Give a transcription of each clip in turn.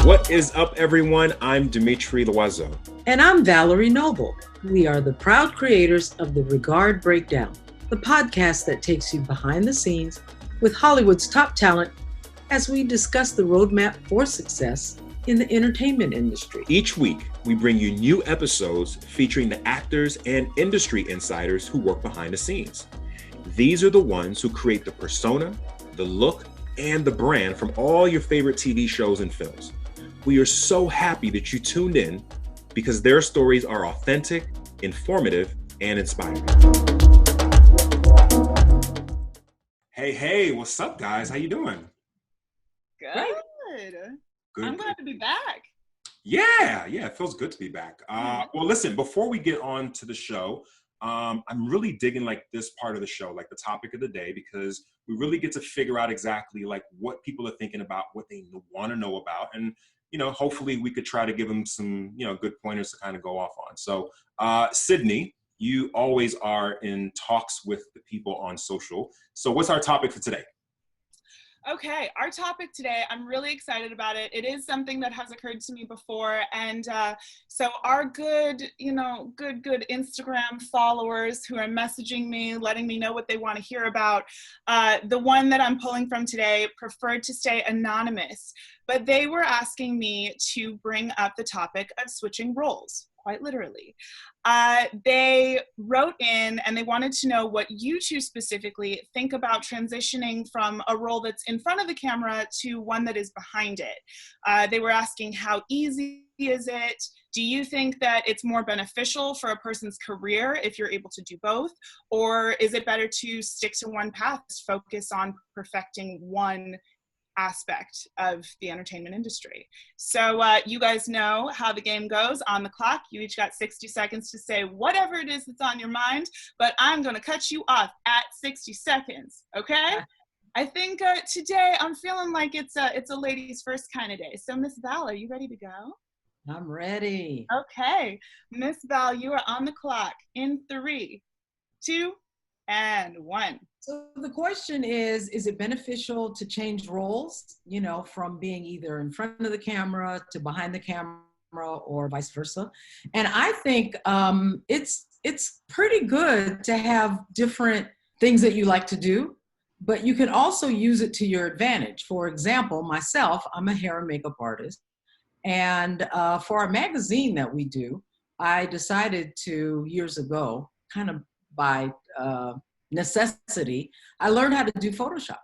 What is up, everyone? I'm Dimitri Loiseau. And I'm Valerie Noble. We are the proud creators of The Regard Breakdown, the podcast that takes you behind the scenes with Hollywood's top talent as we discuss the roadmap for success in the entertainment industry. Each week, we bring you new episodes featuring the actors and industry insiders who work behind the scenes. These are the ones who create the persona, the look, and the brand from all your favorite TV shows and films. We are so happy that you tuned in because their stories are authentic, informative, and inspiring. Hey, what's up, guys? How you doing? Good. I'm glad to be back. Yeah, it feels good to be back. Well, listen, before we get on to the show, I'm really digging like this part of the show, like the topic of the day, because we really get to figure out exactly like what people are thinking about, what they want to know about, and hopefully we could try to give them some, good pointers to kind of go off on. So, Sydney, you always are in talks with the people on social. So what's our topic for today? Okay, our topic today, I'm really excited about it. It is something that has occurred to me before. And so our good Instagram followers who are messaging me, letting me know what they want to hear about, the one that I'm pulling from today preferred to stay anonymous, but they were asking me to bring up the topic of switching roles. Quite literally. They wrote in and they wanted to know what you two specifically think about transitioning from a role that's in front of the camera to one that is behind it. They were asking, how easy is it? Do you think that it's more beneficial for a person's career if you're able to do both? Or is it better to stick to one path, focus on perfecting one aspect of the entertainment industry? So you guys know how the game goes. On the clock, you each got 60 seconds to say whatever it is that's on your mind, but I'm going to cut you off at 60 seconds, okay? I think today I'm feeling like it's a ladies first kind of day. So Miss Val, are you ready to go? I'm ready. Okay, Miss Val, you are on the clock in 3, 2, and 1. So the question is it beneficial to change roles, from being either in front of the camera to behind the camera or vice versa? And I think it's pretty good to have different things that you like to do, but you can also use it to your advantage. For example, myself, I'm a hair and makeup artist. And for our magazine that we do, I decided to, years ago, kind of by necessity, I learned how to do Photoshop.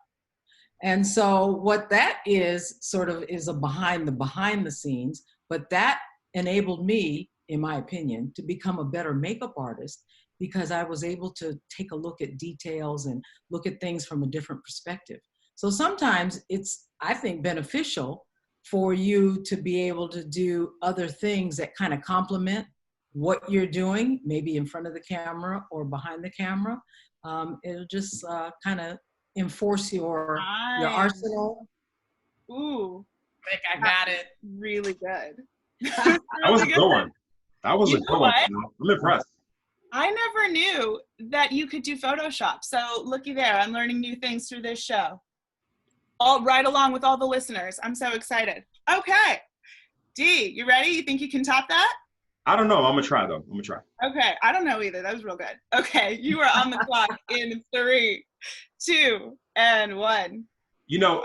And so what that is sort of is a behind the scenes, but that enabled me, in my opinion, to become a better makeup artist because I was able to take a look at details and look at things from a different perspective. So sometimes it's, I think, beneficial for you to be able to do other things that kind of complement what you're doing, maybe in front of the camera or behind the camera. It'll just kind of enforce your arsenal. Ooh, I think I got it. Really good. That was a good one. That was a good one. I'm impressed. I never knew that you could do Photoshop. So looky there, I'm learning new things through this show. All right along with all the listeners. I'm so excited. Okay, D, you ready? You think you can top that? I don't know. I'm going to try, though. Okay. I don't know either. That was real good. Okay. You are on the clock in 3, 2, and 1.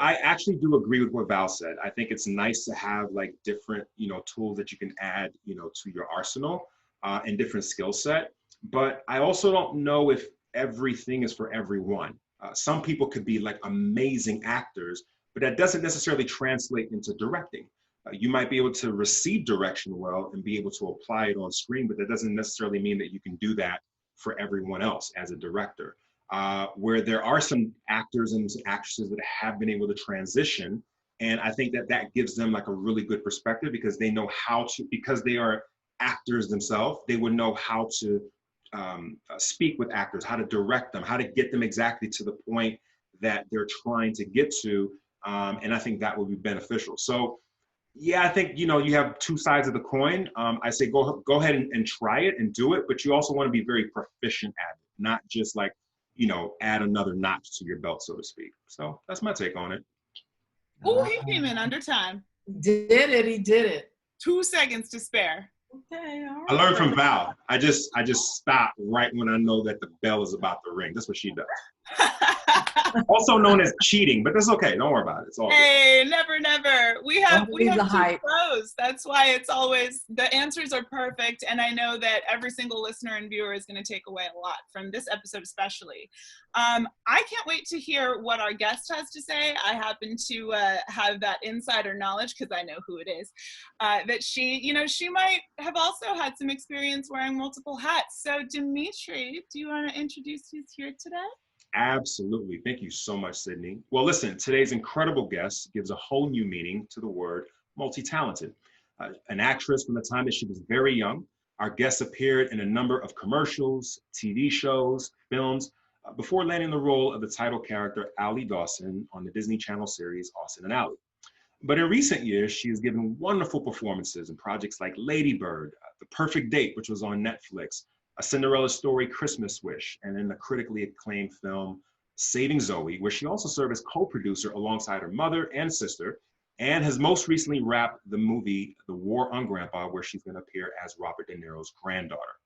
I actually do agree with what Val said. I think it's nice to have like different, tools that you can add, to your arsenal and different skill set. But I also don't know if everything is for everyone. Some people could be like amazing actors, but that doesn't necessarily translate into directing. You might be able to receive direction well and be able to apply it on screen, but that doesn't necessarily mean that you can do that for everyone else as a director. Where there are some actors and some actresses that have been able to transition, and I think that gives them like a really good perspective because they know how to, because they are actors themselves, they would know how to speak with actors, how to direct them, how to get them exactly to the point that they're trying to get to, and I think that would be beneficial. So yeah, I think, you have two sides of the coin. I say go ahead and try it and do it, but you also want to be very proficient at it, not just like, add another notch to your belt, so to speak. So that's my take on it. Oh, he came in under time. Did it, he did it. 2 seconds to spare. Okay, all I right. learned from Val. I just stop right when I know that the bell is about to ring. That's what she does. Also known as cheating, but that's okay. Don't worry about it. It's all good. Hey, never, never. We have Don't believe the two hype. pros. That's why it's always, the answers are perfect. And I know that every single listener and viewer is going to take away a lot from this episode, especially. I can't wait to hear what our guest has to say. I happen to have that insider knowledge, because I know who it is, that she might have also had some experience wearing multiple hats. So Dimitri, do you want to introduce who's here today? Absolutely. Thank you so much, Sydney. Well, listen, today's incredible guest gives a whole new meaning to the word multi-talented. An actress from the time that she was very young, our guest appeared in a number of commercials, TV shows, films, before landing the role of the title character, Allie Dawson, on the Disney Channel series Austin and Ally. But in recent years, she has given wonderful performances in projects like Lady Bird, The Perfect Date, which was on Netflix, A Cinderella Story, Christmas Wish, and in the critically acclaimed film Saving Zoe, where she also served as co-producer alongside her mother and sister, and has most recently wrapped the movie The War on Grandpa, where she's going to appear as Robert De Niro's granddaughter.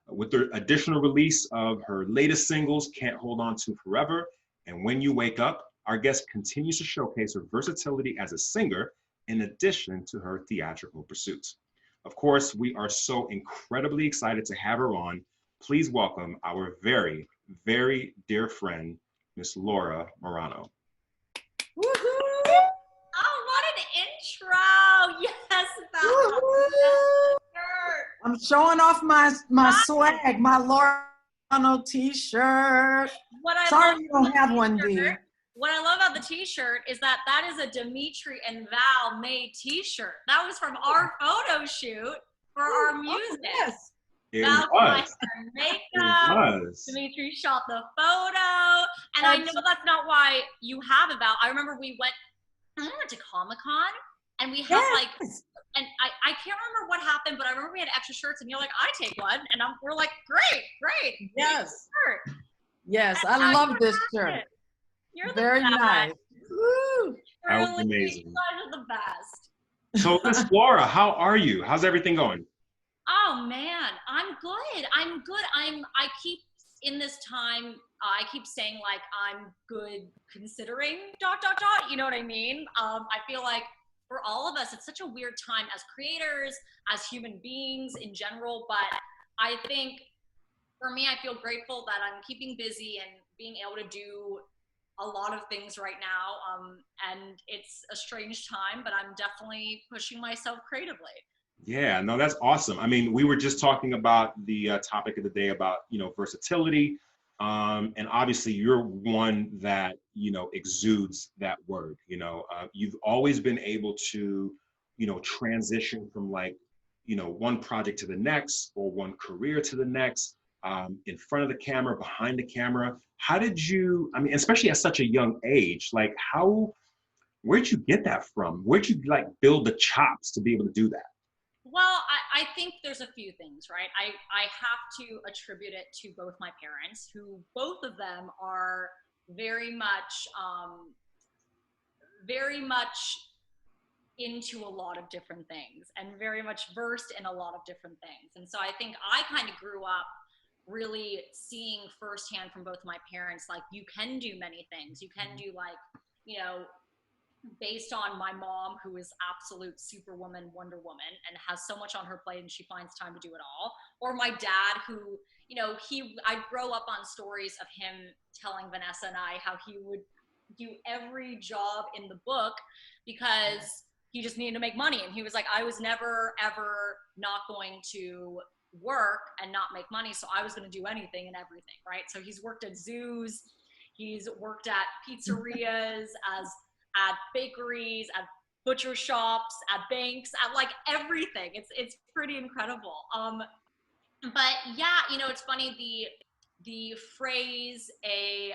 With the additional release of her latest singles, Can't Hold On To Forever and When You Wake Up, our guest continues to showcase her versatility as a singer in addition to her theatrical pursuits. Of course, we are so incredibly excited to have her on. Please welcome our very, very dear friend, Miss Laura Marano. Woohoo! Oh, what an intro! Yes, Val. I'm showing off my swag, my Laura Marano t-shirt. Sorry you don't have one, D. What I love about the t-shirt is that is a Dimitri and Val made t-shirt. That was from our photo shoot for our music. Yes. Val was. Makeup. Dimitri shot the photo. And I know that's not why you have it, Val. I remember we went to Comic-Con and we had and I can't remember what happened, but I remember we had extra shirts and you're like, I take one. And we're like, great. Yes. Shirt. Yes, I love this shirt. You're very nice. Woo. That was amazing. You guys are the best. So, Miss Laura, how are you? How's everything going? Oh man, I'm good. I keep in this time. I keep saying like I'm good considering ... You know what I mean? I feel like for all of us, it's such a weird time as creators, as human beings in general. But I think for me, I feel grateful that I'm keeping busy and being able to do a lot of things right now. And it's a strange time, but I'm definitely pushing myself creatively. Yeah, no, that's awesome. I mean, we were just talking about the topic of the day about, versatility. And obviously you're one that, exudes that word, you've always been able to, transition from one project to the next or one career to the next, in front of the camera, behind the camera. How did you, especially at such a young age, where'd you get that from? Where'd you build the chops to be able to do that? Well, I think there's a few things, right? I have to attribute it to both my parents, who both of them are very much into a lot of different things and very much versed in a lot of different things. And so I think I kind of grew up really seeing firsthand from both my parents, you can do many things. You can do based on my mom, who is absolute superwoman, Wonder Woman, and has so much on her plate and she finds time to do it all. Or my dad, who, I grow up on stories of him telling Vanessa and I how he would do every job in the book because he just needed to make money. And he was like, I was never, ever not going to work and not make money. So I was going to do anything and everything, right? So he's worked at zoos. He's worked at pizzerias, at bakeries, at butcher shops, at banks, at everything. It's pretty incredible. But yeah, it's funny, the phrase a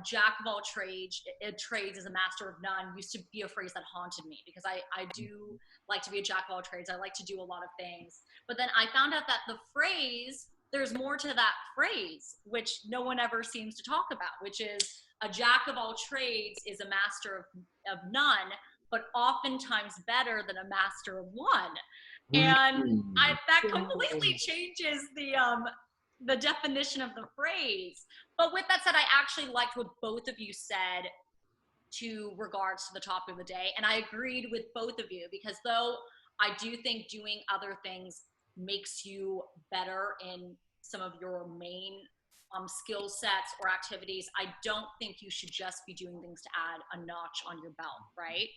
jack of all trades is a master of none used to be a phrase that haunted me because I do like to be a jack of all trades. I like to do a lot of things. But then I found out that the phrase, there's more to that phrase, which no one ever seems to talk about, which is a jack of all trades is a master of none, but oftentimes better than a master of one. And that completely changes the definition of the phrase. But with that said, I actually liked what both of you said to regards to the topic of the day. And I agreed with both of you, because though I do think doing other things makes you better in some of your main skill sets or activities, I don't think you should just be doing things to add a notch on your belt, right?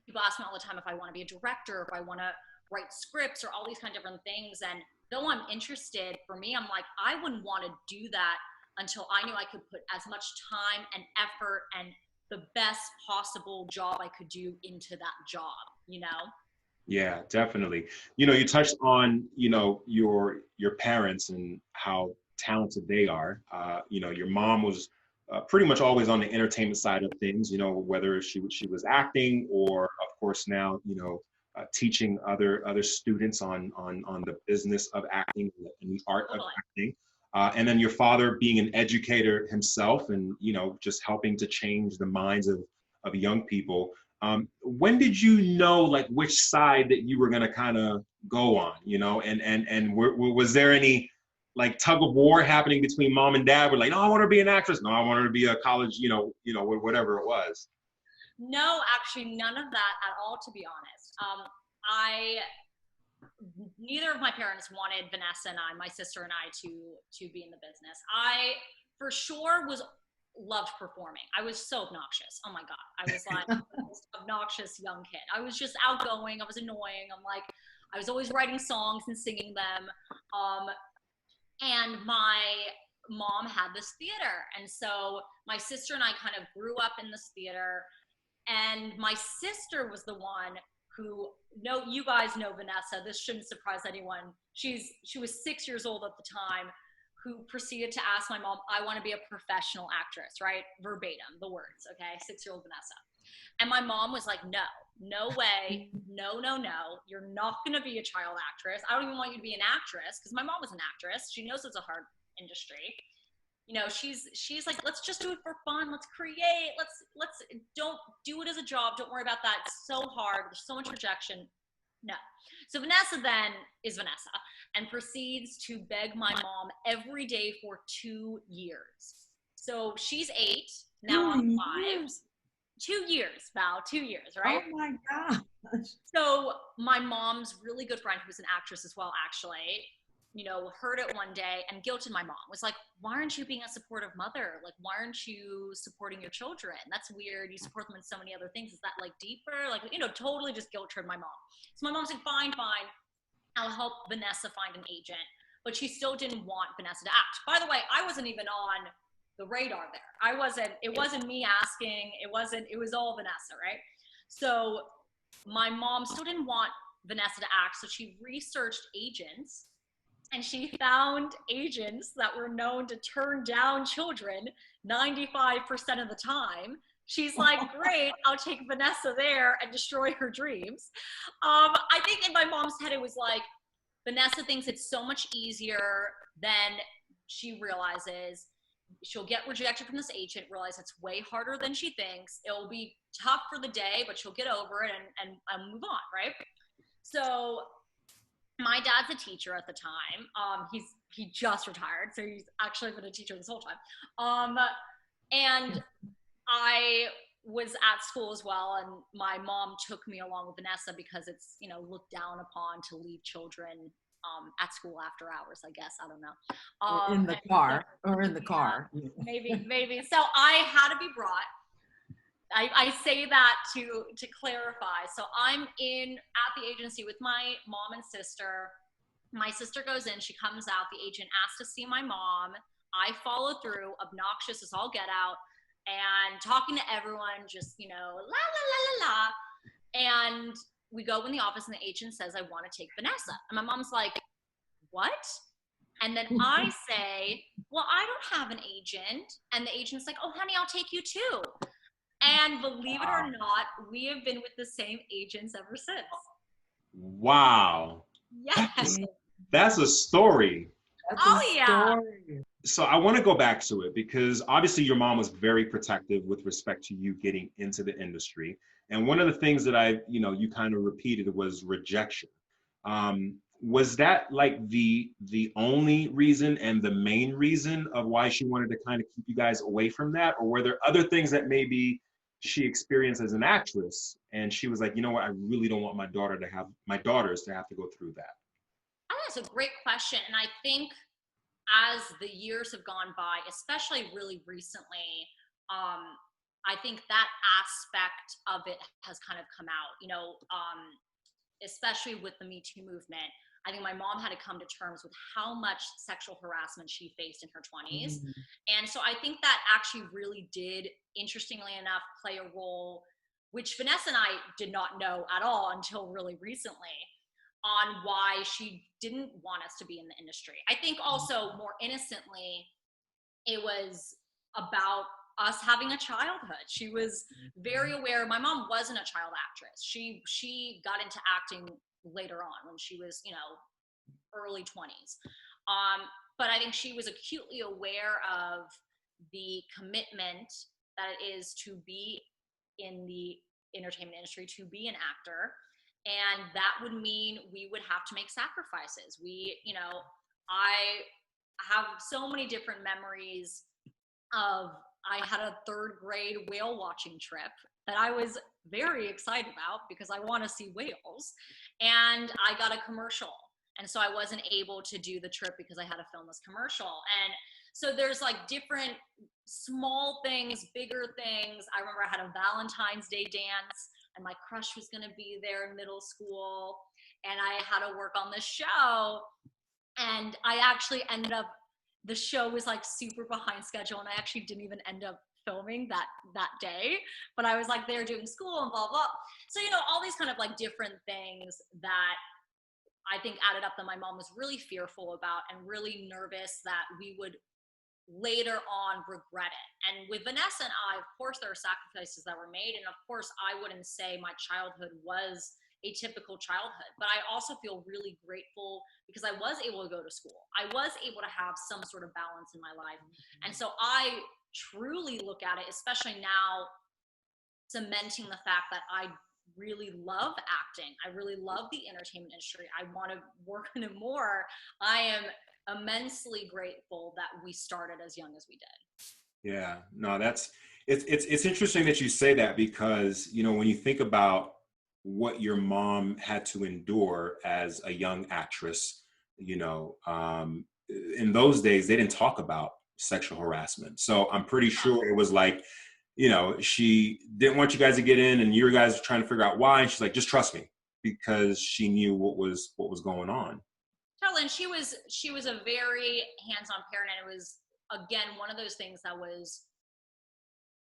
People ask me all the time if I want to be a director, if I want to write scripts, or all these kind of different things. And though I'm interested, for me, I'm like, I wouldn't want to do that until I knew I could put as much time and effort and the best possible job I could do into that job, you know? Yeah, definitely. You know, you touched on, you know, your parents and how talented they are. You know, your mom was pretty much always on the entertainment side of things, you know, whether she was acting, or of course now, you know, teaching other students on the business of acting and the art of acting. And then your father being an educator himself, and, you know, just helping to change the minds of young people. When did you know, like, which side that you were going to kind of go on, you know, and was there any like tug of war happening between mom and dad? Were like, no, I want her to be an actress. No, I want her to be a college, you know, whatever it was. No, actually none of that at all, to be honest. Neither of my parents wanted Vanessa and I, my sister and I, to be in the business. I for sure loved performing. I was so obnoxious. Oh my God. I was like the most obnoxious young kid. I was just outgoing. I was annoying. I was always writing songs and singing them. And my mom had this theater. And so my sister and I kind of grew up in this theater. And my sister was the one who, you guys know Vanessa, this shouldn't surprise anyone. She was 6 years old at the time, who proceeded to ask my mom, I want to be a professional actress, right? Verbatim, the words, okay? 6-year-old Vanessa. And my mom was like, no way, no. You're not going to be a child actress. I don't even want you to be an actress, because my mom was an actress. She knows it's a hard industry. You know, she's like, let's just do it for fun. Let's create. Let's don't do it as a job. Don't worry about that. It's so hard. There's so much rejection. No. So Vanessa then is Vanessa and proceeds to beg my mom every day for 2 years. So she's 8, now I'm 5. 2 years, Val, 2 years, right? Oh my gosh. So my mom's really good friend, who's an actress as well, actually, you know, heard it one day and guilted my mom. Was like, why aren't you being a supportive mother? Like, why aren't you supporting your children? That's weird. You support them in so many other things. Is that like deeper? Like, you know, totally just guilt tripped my mom. So my mom said, fine. I'll help Vanessa find an agent. But she still didn't want Vanessa to act. By the way, I wasn't even on the radar there. It wasn't me asking. It was all Vanessa, right? So my mom still didn't want Vanessa to act. So she researched agents. And she found agents that were known to turn down children 95% of the time. She's like, great, I'll take Vanessa there and destroy her dreams. I think in my mom's head, it was like, Vanessa thinks it's so much easier than she realizes. She'll get rejected from this agent, realize it's way harder than she thinks. It'll be tough for the day, but she'll get over it and move on, right? So my dad's a teacher at the time. He just retired, so he's actually been a teacher this whole time. And I was at school as well, and my mom took me along with Vanessa because it's, you know, looked down upon to leave children at school after hours, I guess. I don't know. In the car. Maybe. So I had to be brought. I say that to clarify. So I'm at the agency with my mom and sister. My sister goes in, she comes out, the agent asks to see my mom. I follow through, obnoxious as all get out, and talking to everyone, just, you know, la. And we go in the office and the agent says, I want to take Vanessa. And my mom's like, what? And then I say, well, I don't have an agent. And the agent's like, oh, honey, I'll take you too. And believe it or not, we have been with the same agents ever since. Wow. Yes. That's a story. That's a Oh yeah. story. So I want to go back to it because obviously your mom was very protective with respect to you getting into the industry. And one of the things that you kind of repeated was rejection. Was that like the only reason and the main reason of why she wanted to kind of keep you guys away from that? Or were there other things that maybe she experienced as an actress and she was like, you know what, I really don't want my daughters to have to go through that? I think that's a great question. And I think as the years have gone by, especially really recently, I think that aspect of it has kind of come out, especially with the Me Too movement. I think my mom had to come to terms with how much sexual harassment she faced in her 20s. Mhm. And so I think that actually really did, interestingly enough, play a role, which Vanessa and I did not know at all until really recently, on why she didn't want us to be in the industry. I think also more innocently, it was about us having a childhood. She was very aware. My mom wasn't a child actress. She got into acting later on when she was, early 20s. But I think she was acutely aware of the commitment that it is to be in the entertainment industry, to be an actor. And that would mean we would have to make sacrifices. I have so many different memories of, I had a third grade whale watching trip that I was very excited about because I want to see whales. And I got a commercial. And so I wasn't able to do the trip because I had to film this commercial. And so there's like different small things, bigger things. I remember I had a Valentine's Day dance and my crush was going to be there in middle school. And I had to work on the show. And I actually ended up, the show was like super behind schedule and I actually didn't even end up filming that day, but I was like there doing school and blah blah. So all these kind of like different things that I think added up that my mom was really fearful about and really nervous that we would later on regret it. And with Vanessa and I, of course there are sacrifices that were made, and of course I wouldn't say my childhood was a typical childhood, but I also feel really grateful because I was able to go to school. I was able to have some sort of balance in my life. And so I truly look at it, especially now, cementing the fact that I really love acting. I really love the entertainment industry. I want to work in it more. I am immensely grateful that we started as young as we did. Yeah, no, it's interesting that you say that because, when you think about what your mom had to endure as a young actress, in those days, they didn't talk about sexual harassment. So I'm pretty sure it was like, she didn't want you guys to get in and you guys were trying to figure out why. And she's like, just trust me, because she knew what was going on. Totally. And she was a very hands-on parent. And it was, again, one of those things that was,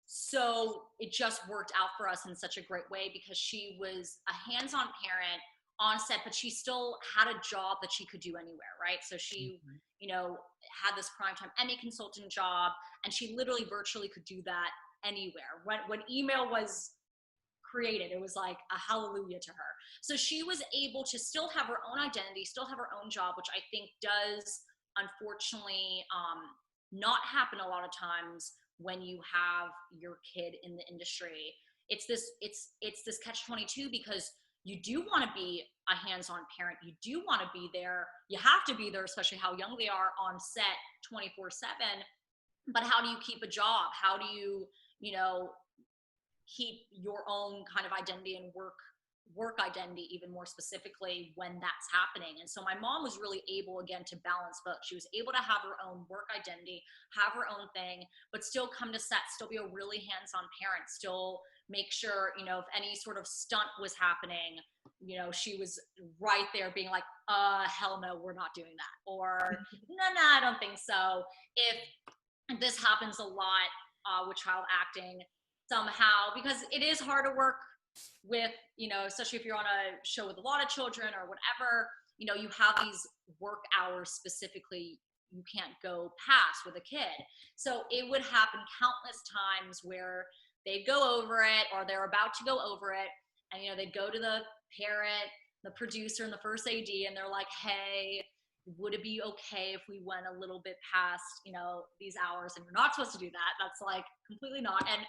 so it just worked out for us in such a great way because she was a hands-on parent on set, but she still had a job that she could do anywhere, right? So she, had this primetime Emmy consultant job, and she literally virtually could do that anywhere. When email was created, it was like a hallelujah to her. So she was able to still have her own identity, still have her own job, which I think does unfortunately not happen a lot of times when you have your kid in the industry. It's this catch-22 because you do want to be a hands-on parent. You do want to be there. You have to be there, especially how young they are on set 24/7. But how do you keep a job? How do you, keep your own kind of identity and work identity even more specifically when that's happening? And so my mom was really able, again, to balance both. She was able to have her own work identity, have her own thing, but still come to set, still be a really hands-on parent, still make sure, if any sort of stunt was happening, she was right there being like, hell no, we're not doing that. Or, no, I don't think so. If this happens a lot with child acting somehow, because it is hard to work with, especially if you're on a show with a lot of children or whatever, you have these work hours specifically you can't go past with a kid. So it would happen countless times where they'd go over it or they're about to go over it. And, they'd go to the parent, the producer, and the first AD, and they're like, hey, would it be okay if we went a little bit past, you know, these hours? And you're not supposed to do that. That's like completely not. And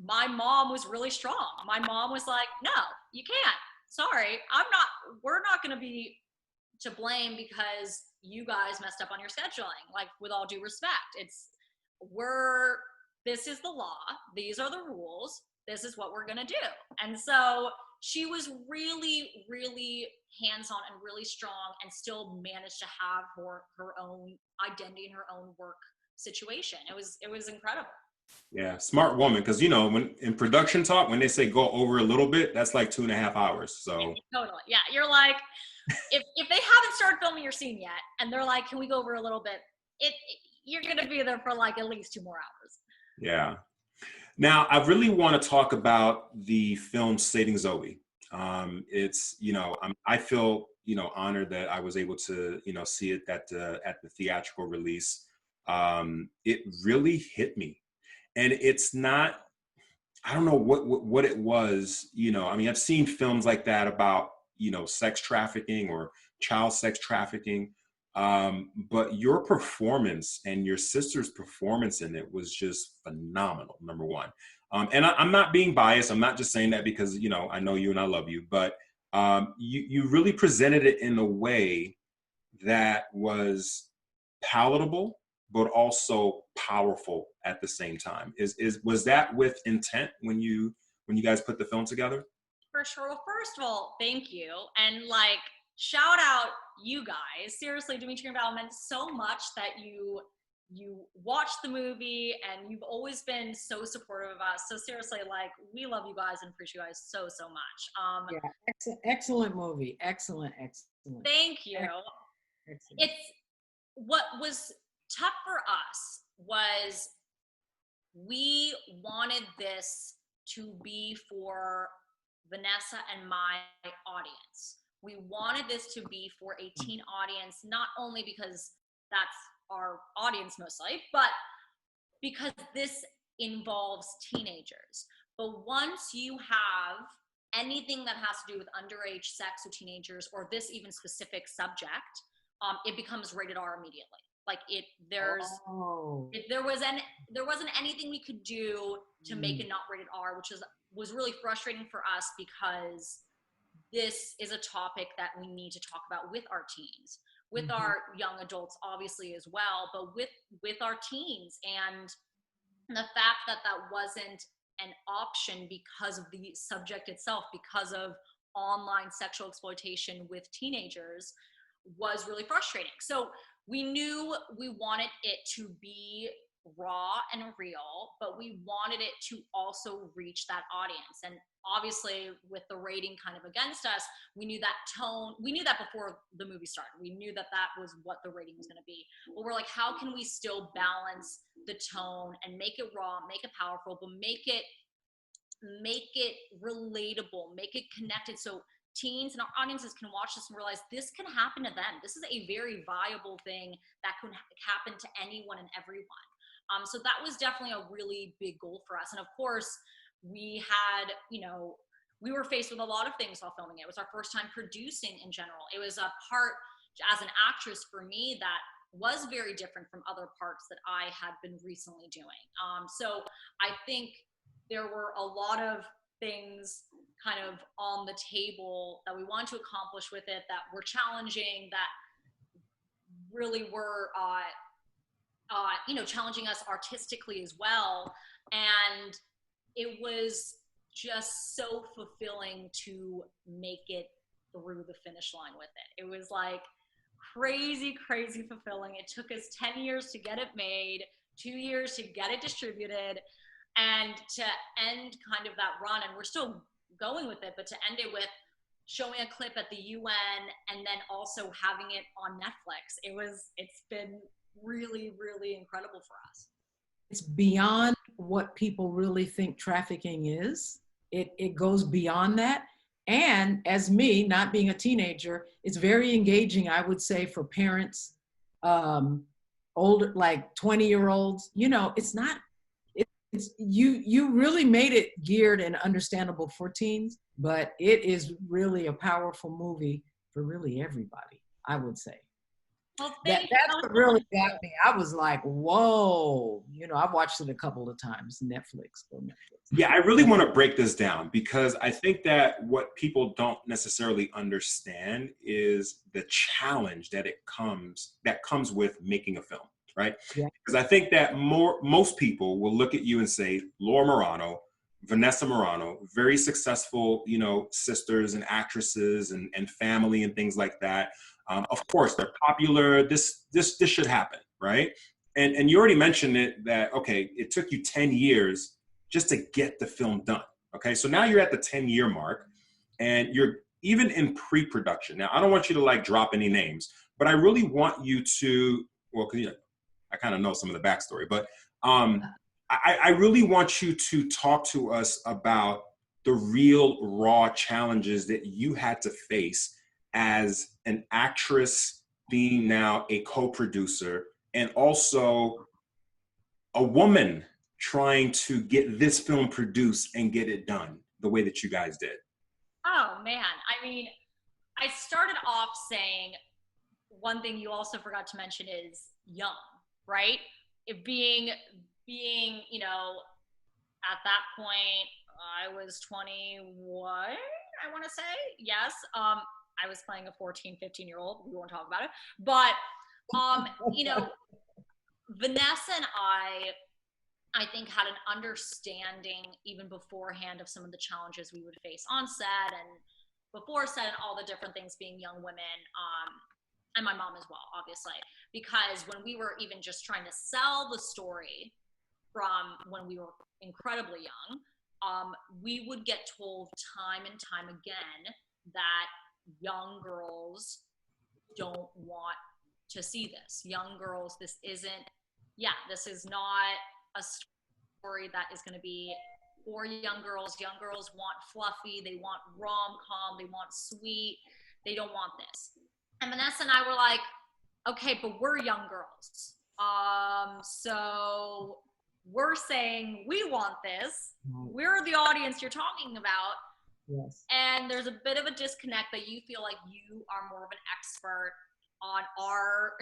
my mom was really strong. My mom was like, no, you can't. Sorry, we're not going to be to blame because you guys messed up on your scheduling. Like, with all due respect, this is the law. These are the rules. This is what we're going to do. And so she was really, really hands-on and really strong, and still managed to have her own identity and her own work situation. It was incredible. Yeah, smart woman. Because, you know, when in production talk, when they say go over a little bit, that's like 2.5 hours. So totally, yeah. You're like, if they haven't started filming your scene yet, and they're like, can we go over a little bit? You're gonna be there for like at least 2 more hours. Yeah. Now, I really want to talk about the film Saving Zoe. It's, you know, I feel, you know, honored that I was able to, you know, see it at the theatrical release. It really hit me. And it's not, I don't know what it was, you know, I mean, I've seen films like that about, you know, sex trafficking or child sex trafficking. But your performance and your sister's performance in it was just phenomenal, number one. And I'm not being biased. I'm not just saying that because, you know, I know you and I love you, but you really presented it in a way that was palatable, but also powerful at the same time. Was that with intent when you guys put the film together? For sure. Well, first of all, thank you. And like, shout out you guys. Seriously, Dimitri and Val, meant so much that you watched the movie, and you've always been so supportive of us. So seriously, like, we love you guys and appreciate you guys so much. Yeah, excellent movie. Excellent. Thank you. Excellent. It's what was tough for us was we wanted this to be for Vanessa and my audience. We wanted this to be for a teen audience, not only because that's our audience mostly, but because this involves teenagers. But once you have anything that has to do with underage sex with teenagers, or this even specific subject, it becomes rated R immediately. Like there wasn't anything we could do to make it not rated R, which was really frustrating for us, because this is a topic that we need to talk about with our teens, with our young adults, obviously, as well, but with our teens. And the fact that wasn't an option because of the subject itself, because of online sexual exploitation with teenagers, was really frustrating. So we knew we wanted it to be raw and real, but we wanted it to also reach that audience. And obviously, with the rating kind of against us, we knew that tone, we knew that before the movie started. We knew that was what the rating was going to be. But we're like, how can we still balance the tone and make it raw, make it powerful, but make it relatable, make it connected, so teens and our audiences can watch this and realize this can happen to them. This is a very viable thing that can happen to anyone and everyone. So that was definitely a really big goal for us. And of course, we had, you know, we were faced with a lot of things while filming it. It was our first time producing in general. It was a part as an actress for me that was very different from other parts that I had been recently doing. So I think there were a lot of things kind of on the table that we wanted to accomplish with it, that were challenging, that really were, you know, challenging us artistically as well. And it was just so fulfilling to make it through the finish line with it. It was like crazy fulfilling. It took us 10 years to get it made, 2 years to get it distributed, and to end kind of that run. And we're still going with it, but to end it with showing a clip at the UN and then also having it on Netflix. It's been really, really incredible for us. It's beyond what people really think trafficking is. It goes beyond that. And as me, not being a teenager, it's very engaging, I would say, for parents, older, like 20-year-olds. You know, you really made it geared and understandable for teens, but it is really a powerful movie for really everybody, I would say. Well, That, thank you. that's what really got me. I was like, whoa. You know, I've watched it a couple of times, Netflix. Yeah, I really want to break this down because I think that what people don't necessarily understand is the challenge that comes with making a film, right? Yeah. Because I think that most people will look at you and say, Laura Marano, Vanessa Marano, very successful, you know, sisters and actresses and family and things like that. Of course, they're popular. This should happen, right? And you already mentioned it that okay, it took you 10 years just to get the film done. Okay, so now you're at the 10-year mark, and you're even in pre-production. Now, I don't want you to like drop any names, but I really want you to well, cause, I kind of know some of the backstory, but I really want you to talk to us about the real raw challenges that you had to face as an actress, being now a co-producer, and also a woman trying to get this film produced and get it done the way that you guys did. Oh man, I mean, I started off saying one thing you also forgot to mention is young, right? It being, you know, at that point, I was 21, I want to say. Yes. I was playing a 14, 15-year-old. We won't talk about it. But, you know, Vanessa and I think had an understanding even beforehand of some of the challenges we would face on set and before set and all the different things being young women. And my mom as well, obviously, because when we were even just trying to sell the story from when we were incredibly young, we would get told time and time again that young girls don't want to see this. Young girls, this is not a story that is going to be for young girls. Young girls want fluffy, they want rom-com, they want sweet, they don't want this. And Vanessa and I were like, okay, but we're young girls. So we're saying we want this. We're the audience you're talking about. Yes. And there's a bit of a disconnect that you feel like you are more of an expert on our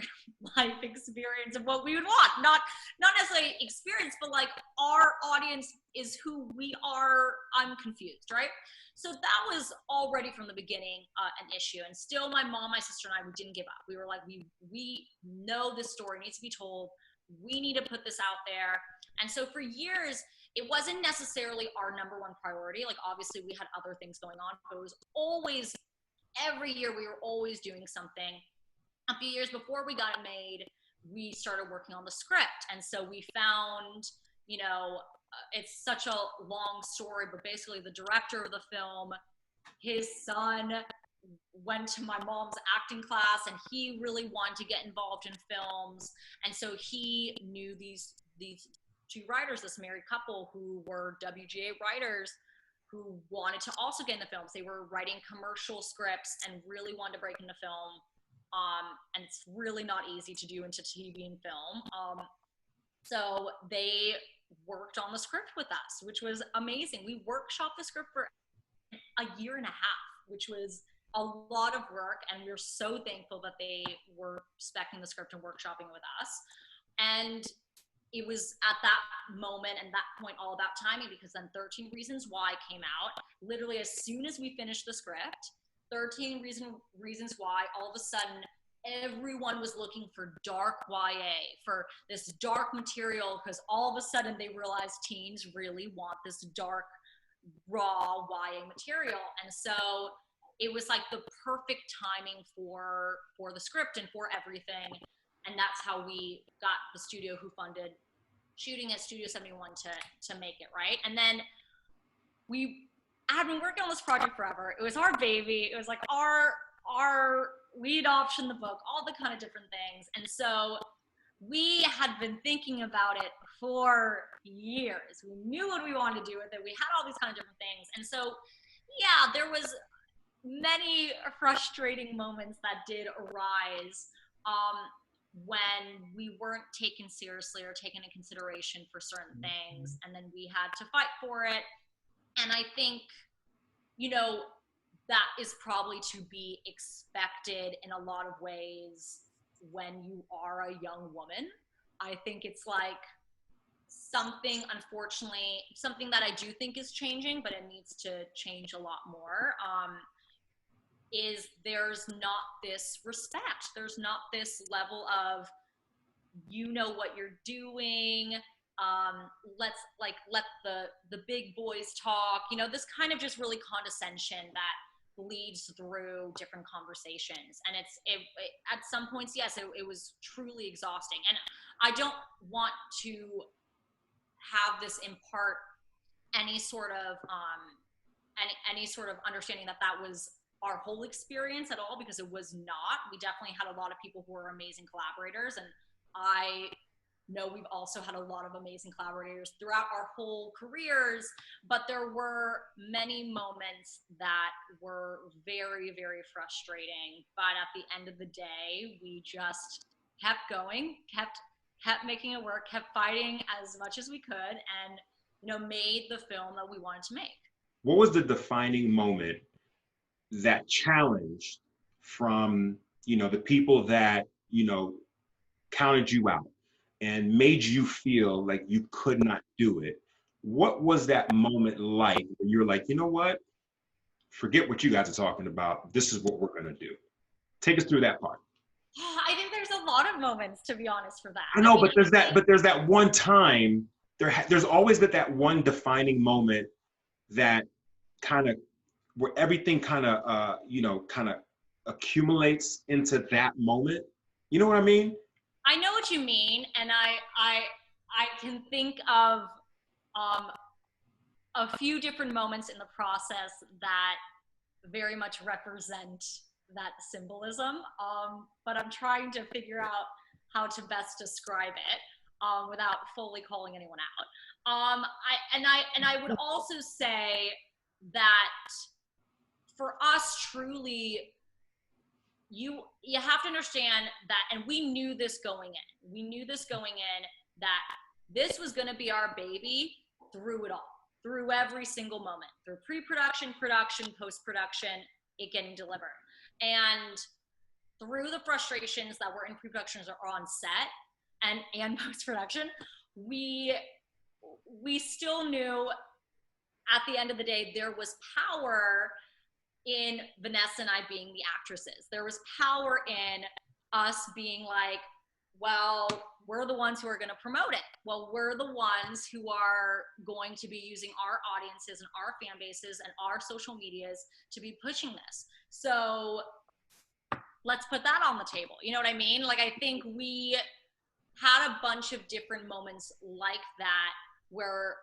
life experience of what we would want. Not necessarily experience, but like our audience is who we are. I'm confused, right? So that was already from the beginning an issue. And still my mom, my sister, and I, we didn't give up. We were like, we know this story needs to be told. We need to put this out there. And so for years, it wasn't necessarily our number one priority. Like obviously we had other things going on, but it was always, every year we were always doing something. A few years before we got it made, we started working on the script. And so we found, you know, it's such a long story, but basically the director of the film, his son went to my mom's acting class and he really wanted to get involved in films. And so he knew these two writers, this married couple who were WGA writers who wanted to also get into films. They were writing commercial scripts and really wanted to break into film. And it's really not easy to do into TV and film. So they worked on the script with us, which was amazing. We workshopped the script for a year and a half, which was a lot of work. And we were so thankful that they were speccing the script and workshopping with us. And it was at that moment and that point all about timing, because then 13 Reasons Why came out. Literally as soon as we finished the script, 13 Reasons Why, all of a sudden, everyone was looking for dark YA, for this dark material, because all of a sudden they realized teens really want this dark, raw YA material. And so it was like the perfect timing for the script and for everything. And that's how we got the studio who funded shooting at Studio 71 to make it, right? And then I had been working on this project forever. It was our baby. It was like our lead option, the book, all the kind of different things. And so we had been thinking about it for years. We knew what we wanted to do with it. We had all these kind of different things. And so, yeah, there was many frustrating moments that did arise when we weren't taken seriously or taken into consideration for certain things. And then we had to fight for it. And I think, you know, that is probably to be expected in a lot of ways when you are a young woman. I think it's like something, unfortunately, something that I do think is changing, but it needs to change a lot more, is there's not this respect. There's not this level of, you know what you're doing, let's like let the big boys talk, you know, this kind of just really condescension that bleeds through different conversations. And at some points, yes, it was truly exhausting. And I don't want to have this impart any sort of any sort of understanding that that was our whole experience at all, because it was not. We definitely had a lot of people who were amazing collaborators, and I know we've also had a lot of amazing collaborators throughout our whole careers, but there were many moments that were very, very frustrating. But at the end of the day, we just kept going, kept making it work, kept fighting as much as we could, and, you know, made the film that we wanted to make. What was the defining moment that challenged from, you know, the people that, you know, counted you out and made you feel like you could not do it? What was that moment like where you're like, you know what? Forget what you guys are talking about. This is what we're going to do. Take us through that part. I think there's a lot of moments, to be honest, for that. I know, but there's that one time, there's always that one defining moment that kind of, where everything kind of, you know, kind of accumulates into that moment. You know what I mean? I know what you mean, and I can think of a few different moments in the process that very much represent that symbolism, but I'm trying to figure out how to best describe it without fully calling anyone out. I would also say that for us, truly, you have to understand that, and we knew this going in. We knew this going in, that this was going to be our baby through it all, through every single moment, through pre-production, production, post-production, it getting delivered. And through the frustrations that were in pre-productions or on set and post-production, we still knew at the end of the day, there was power in Vanessa and I being the actresses. There was power in us being like, well, we're the ones who are going to promote it. Well, we're the ones who are going to be using our audiences and our fan bases and our social medias to be pushing this. So let's put that on the table. You know what I mean? Like, I think we had a bunch of different moments like that where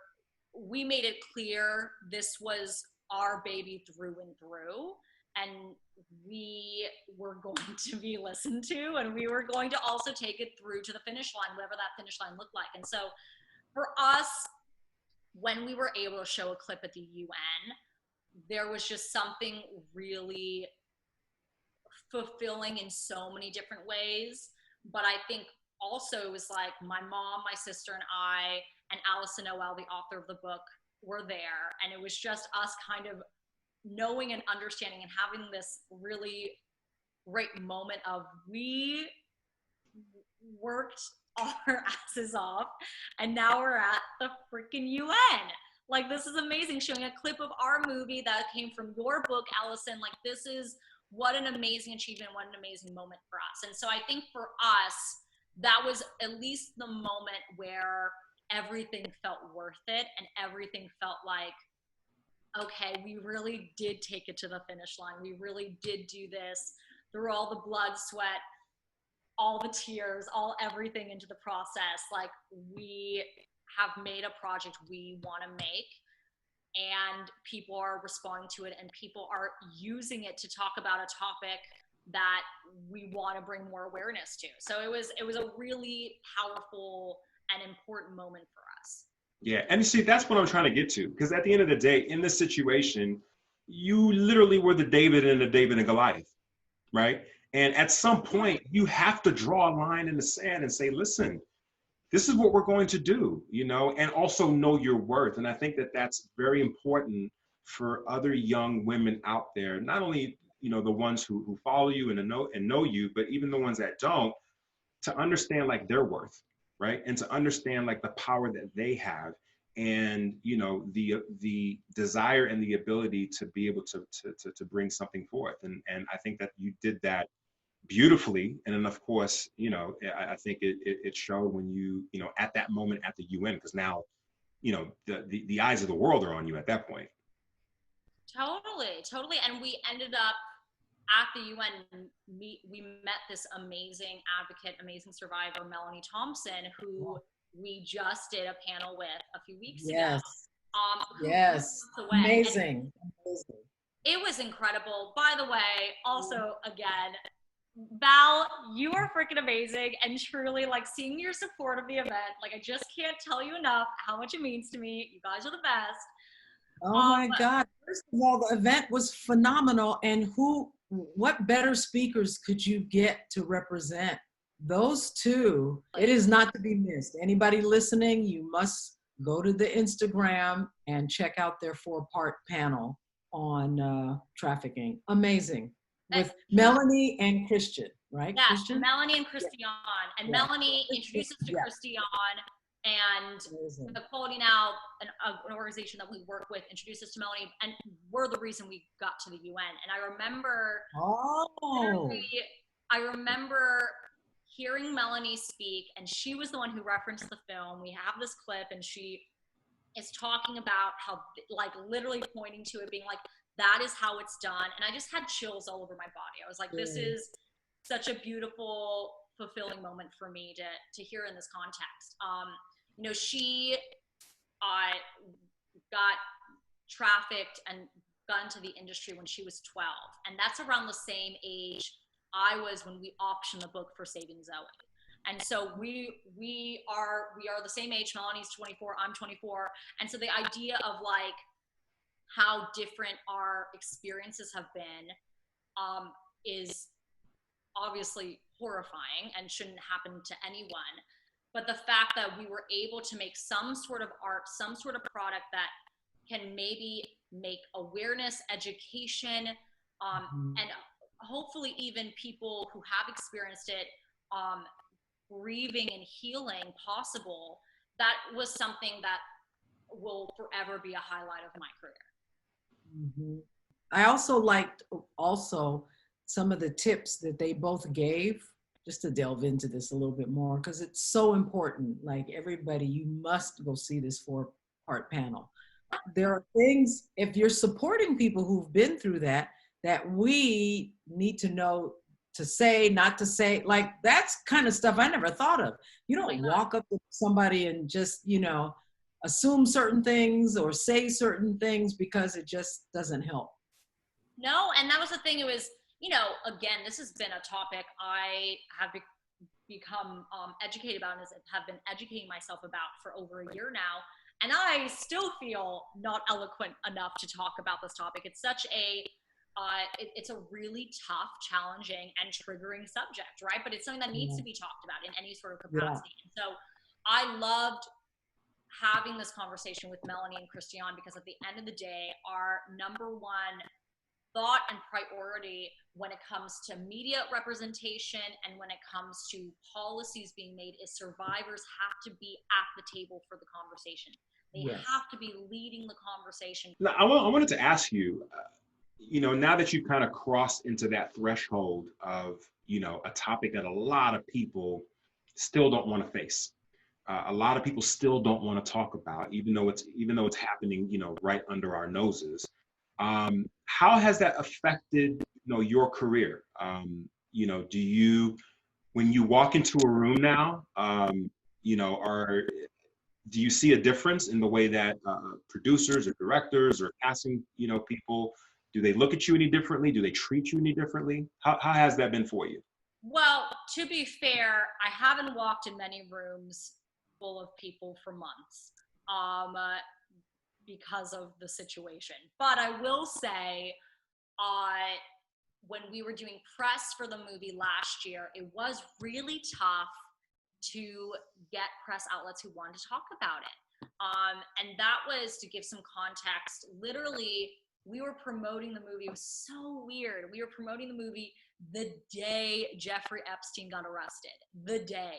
we made it clear this was our baby through and through, and we were going to be listened to, and we were going to also take it through to the finish line, whatever that finish line looked like. And so for us, when we were able to show a clip at the UN, there was just something really fulfilling in so many different ways. But I think also it was like my mom, my sister, and I, and Allison Noel, the author of the book, were there. And it was just us kind of knowing and understanding and having this really great moment of, we worked our asses off and now we're at the freaking UN. Like, this is amazing, showing a clip of our movie that came from your book, Allison. Like, this is, what an amazing achievement, what an amazing moment for us. And so I think for us, that was at least the moment where everything felt worth it, and everything felt like, okay, we really did take it to the finish line. We really did do this through all the blood, sweat, all the tears, everything into the process. Like, we have made a project we want to make, and people are responding to it, and people are using it to talk about a topic that we want to bring more awareness to. So it was a really powerful and important moment for us. Yeah, and you see, that's what I'm trying to get to, because at the end of the day, in this situation, you literally were the David and Goliath, right? And at some point, you have to draw a line in the sand and say, listen, this is what we're going to do, you know, and also know your worth. And I think that that's very important for other young women out there, not only, you know, the ones who follow you and know you, but even the ones that don't, to understand like their worth, right? And to understand like the power that they have, and you know, the desire and the ability to be able to bring something forth. And I think that you did that beautifully. And then of course, you know, I think it showed when you know, at that moment at the UN, because now, you know, the eyes of the world are on you at that point. Totally, totally. And we ended up at the UN, we met this amazing advocate, amazing survivor, Melanie Thompson, who we just did a panel with a few weeks ago. Yes. Amazing. Amazing. It was incredible. By the way, also, again, Val, you are freaking amazing, and truly, like, seeing your support of the event, like, I just can't tell you enough how much it means to me. You guys are the best. Oh my God. First of all, the event was phenomenal. And what better speakers could you get to represent those two? It is not to be missed. Anybody listening, you must go to the Instagram and check out their 4-part panel on trafficking. Amazing. With Melanie and Christian, right? Yeah, Christian? Melanie and Christian. And yeah. Melanie introduced us to Christian, and amazing. Equality Now, an organization that we work with, introduced us to Melanie, and we're the reason we got to the UN. And I remember hearing Melanie speak, and she was the one who referenced the film. We have this clip, and she is talking about how, like, literally pointing to it, being like, that is how it's done. And I just had chills all over my body. I was like, this is such a beautiful, fulfilling moment for me to hear in this context. You know, she got trafficked and got into the industry when she was 12. And that's around the same age I was when we optioned the book for Saving Zoe. And so we are the same age. Melanie's 24, I'm 24. And so the idea of, like, how different our experiences have been is obviously horrifying and shouldn't happen to anyone. But the fact that we were able to make some sort of art, some sort of product that can maybe make awareness, education, and hopefully even people who have experienced it, grieving and healing possible, that was something that will forever be a highlight of my career. I also liked some of the tips that they both gave, just to delve into this a little bit more, because it's so important. Like, everybody, you must go see this 4-part panel. There are things, if you're supporting people who've been through that we need to know to say, not to say. Like, that's kind of stuff I never thought of. You don't walk up to somebody and just, you know, assume certain things or say certain things, because it just doesn't help. No, and that was the thing. It was, you know, again, this has been a topic I have become educated about, and have been educating myself about for over a year now. And I still feel not eloquent enough to talk about this topic. It's such a, it's a really tough, challenging, and triggering subject, right? But it's something that needs to be talked about in any sort of capacity. And so I loved having this conversation with Melanie and Christian, because at the end of the day, our number one thought and priority when it comes to media representation and when it comes to policies being made is survivors have to be at the table for the conversation. They have to be leading the conversation. Now, I wanted to ask you, you know, now that you've kind of crossed into that threshold of, you know, a topic that a lot of people still don't want to face. A lot of people still don't want to talk about, even though it's happening, you know, right under our noses. How has that affected, you know, your career? You know, when you walk into a room now, you know, do you see a difference in the way that producers or directors or casting, you know, people, do they look at you any differently? Do they treat you any differently? How has that been for you? Well, to be fair, I haven't walked in many rooms full of people for months because of the situation. But I will say, when we were doing press for the movie last year, it was really tough to get press outlets who wanted to talk about it. And that was, to give some context, literally we were promoting the movie. It was so weird. We were promoting the movie the day Jeffrey Epstein got arrested, the day.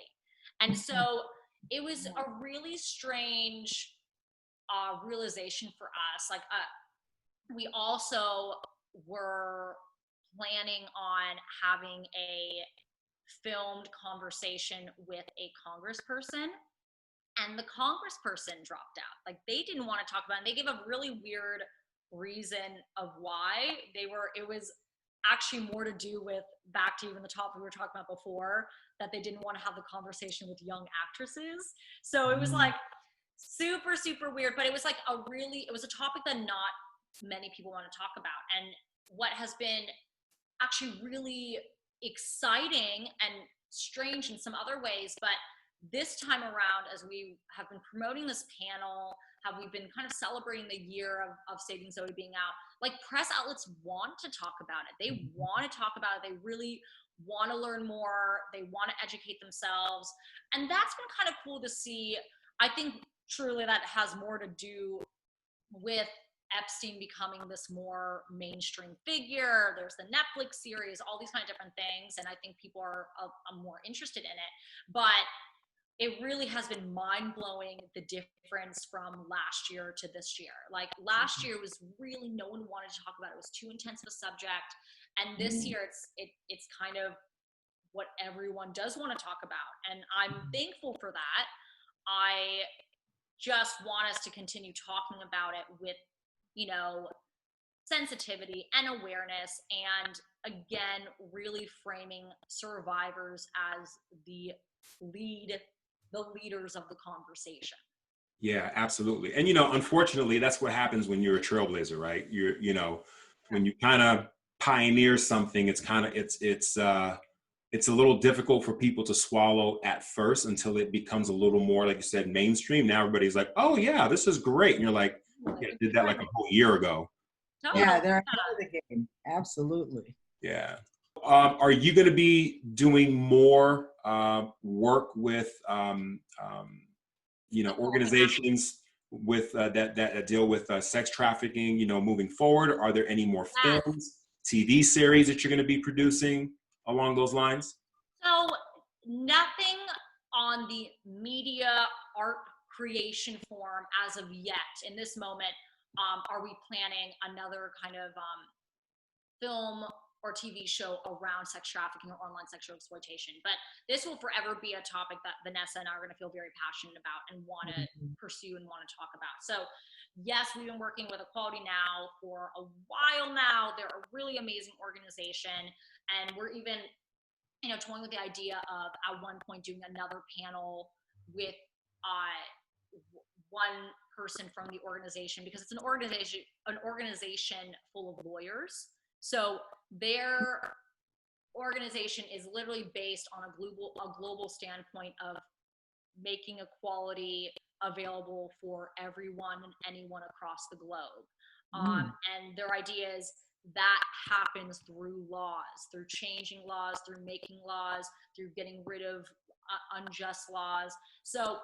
And so it was a really strange realization for us. Like, we also were planning on having a filmed conversation with a congressperson, and the congressperson dropped out. Like, they didn't want to talk about it. They gave a really weird reason of why it was actually more to do with, back to even the topic we were talking about before, that they didn't want to have the conversation with young actresses. So it was like super, super weird, but it was like it was a topic that not many people want to talk about. And what has been actually really exciting and strange in some other ways, but this time around, as we have been promoting this panel, we've been kind of celebrating the year of Saving Zoe being out, like, press outlets want to talk about it. They want to talk about it. They really want to learn more. They want to educate themselves. And that's been kind of cool to see. I think truly that has more to do with Epstein becoming this more mainstream figure. There's the Netflix series, all these kind of different things. And I think people are more interested in it. But it really has been mind-blowing, the difference from last year to this year. Like, last year was really, no one wanted to talk about it. It was too intense of a subject. And this year it's kind of what everyone does want to talk about. And I'm thankful for that. I just want us to continue talking about it with, sensitivity and awareness, and again, really framing survivors as the leaders of the conversation. Yeah, absolutely. And, unfortunately, that's what happens when you're a trailblazer, right? When you kind of pioneer something, it's a little difficult for people to swallow at first until it becomes a little more, like you said, mainstream. Now everybody's like, oh yeah, this is great. And you're like, yeah, I did that like a whole year ago. Yeah, they're ahead of the game. Absolutely. Yeah. Are you going to be doing more work with, organizations with that deal with sex trafficking, moving forward? Are there any more films, TV series that you're going to be producing along those lines? So nothing on the media art creation form as of yet. In this moment, are we planning another kind of film or TV show around sex trafficking or online sexual exploitation? But this will forever be a topic that Vanessa and I are going to feel very passionate about and want to pursue and want to talk about. So yes, we've been working with Equality Now for a while now. They're a really amazing organization, and we're even toying with the idea of at one point doing another panel with one person from the organization, because it's an organization full of lawyers. So their organization is literally based on a global standpoint of making equality available for everyone and anyone across the globe. And their idea is that happens through laws, through changing laws, through making laws, through getting rid of unjust laws. So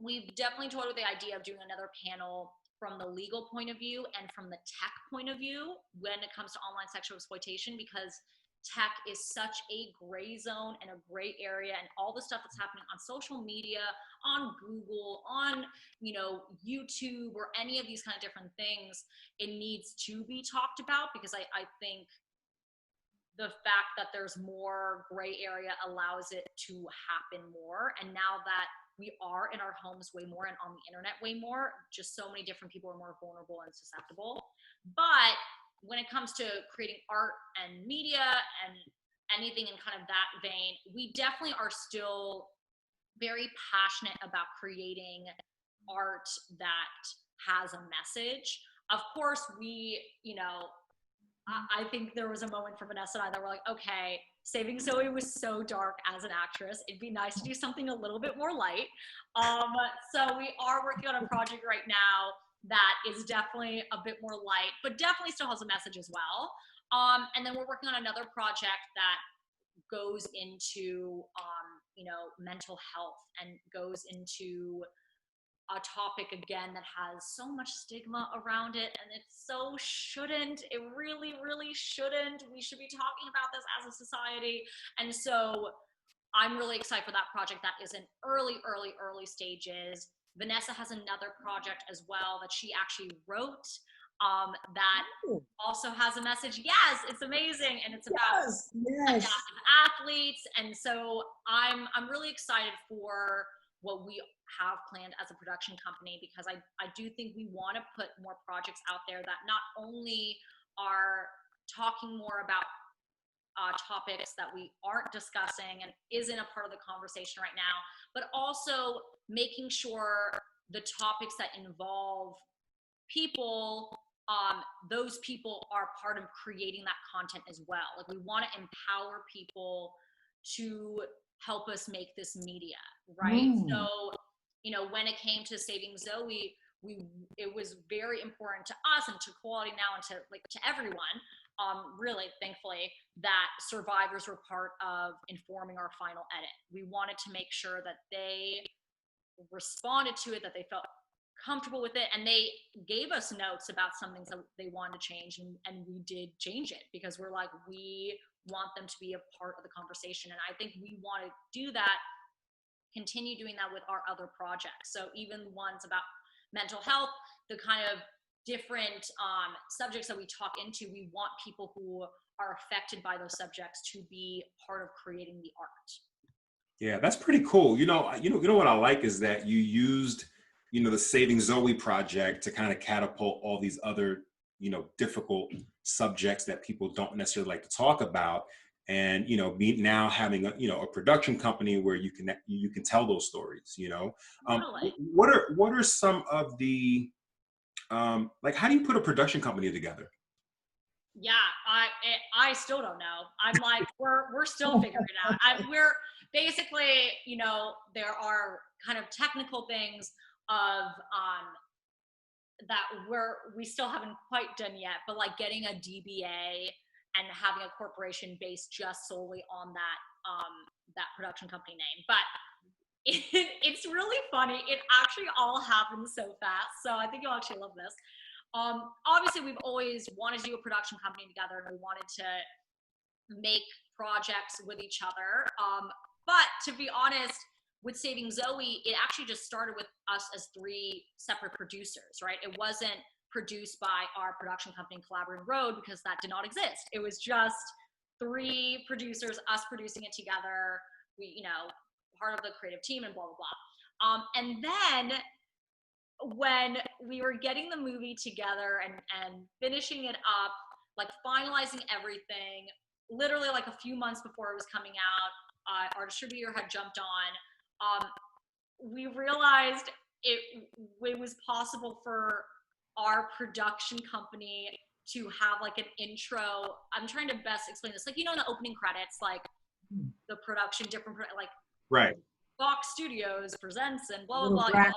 we've definitely toyed with the idea of doing another panel from the legal point of view and from the tech point of view when it comes to online sexual exploitation, because tech is such a gray zone and a gray area, and all the stuff that's happening on social media, on Google, on YouTube, or any of these kind of different things, it needs to be talked about, because I think the fact that there's more gray area allows it to happen more. And now that we are in our homes way more and on the internet way more, just so many different people are more vulnerable and susceptible. But when it comes to creating art and media and anything in kind of that vein, we definitely are still very passionate about creating art that has a message. Of course, I think there was a moment for Vanessa and I that we're like, okay, Saving Zoe was so dark as an actress. It'd be nice to do something a little bit more light. So we are working on a project right now that is definitely a bit more light, but definitely still has a message as well. And then we're working on another project that goes into, mental health and goes into a topic again that has so much stigma around it, and it so shouldn't. It really, really shouldn't. We should be talking about this as a society. And so I'm really excited for that project that is in early stages. Vanessa has another project as well that she actually wrote that also has a message. Yes, it's amazing, and it's about adaptive athletes. And so I'm really excited for what we have planned as a production company, because I do think we want to put more projects out there that not only are talking more about topics that we aren't discussing and isn't a part of the conversation right now, but also making sure the topics that involve people, those people are part of creating that content as well. Like, we want to empower people to help us make this media, right? So, you know, when it came to Saving Zoe, it was very important to us and to Quality Now and to everyone, really, thankfully, that survivors were part of informing our final edit. We wanted to make sure that they responded to it, that they felt comfortable with it, and they gave us notes about some things that they wanted to change, and we did change it, because we're like, we want them to be a part of the conversation. And I think we want to do that, continue doing that with our other projects. So even ones about mental health, the kind of different subjects that we talk into, we want people who are affected by those subjects to be part of creating the art. Yeah, that's pretty cool. You know what I like is that you used, you know, the Saving Zoe project to kind of catapult all these other, you know, difficult subjects that people don't necessarily like to talk about. And, you know, now having a, you know, a production company where you can tell those stories, you know. Totally. What are some of the, like, how do you put a production company together? Yeah, I still don't know. I'm like, we're still figuring it out. We're basically, you know, there are kind of technical things of that we still haven't quite done yet, but like getting a DBA and having a corporation based just solely on that production company name. But it's really funny. It actually all happened so fast. So I think you'll actually love this. Obviously, we've always wanted to do a production company together, and we wanted to make projects with each other. But to be honest, with Saving Zoe, it actually just started with us as 3 separate producers, right? It wasn't produced by our production company, Collaborative Road, because that did not exist. It was just 3 producers, us producing it together. We, you know, part of the creative team and blah, blah, blah. And then when we were getting the movie together and finishing it up, like finalizing everything, literally like a few months before it was coming out, our distributor had jumped on. We realized it was possible for our production company to have like an intro. I'm trying to best explain this. Like, you know, in the opening credits, like the production, like Right. Fox Studios presents and blah, blah, blah.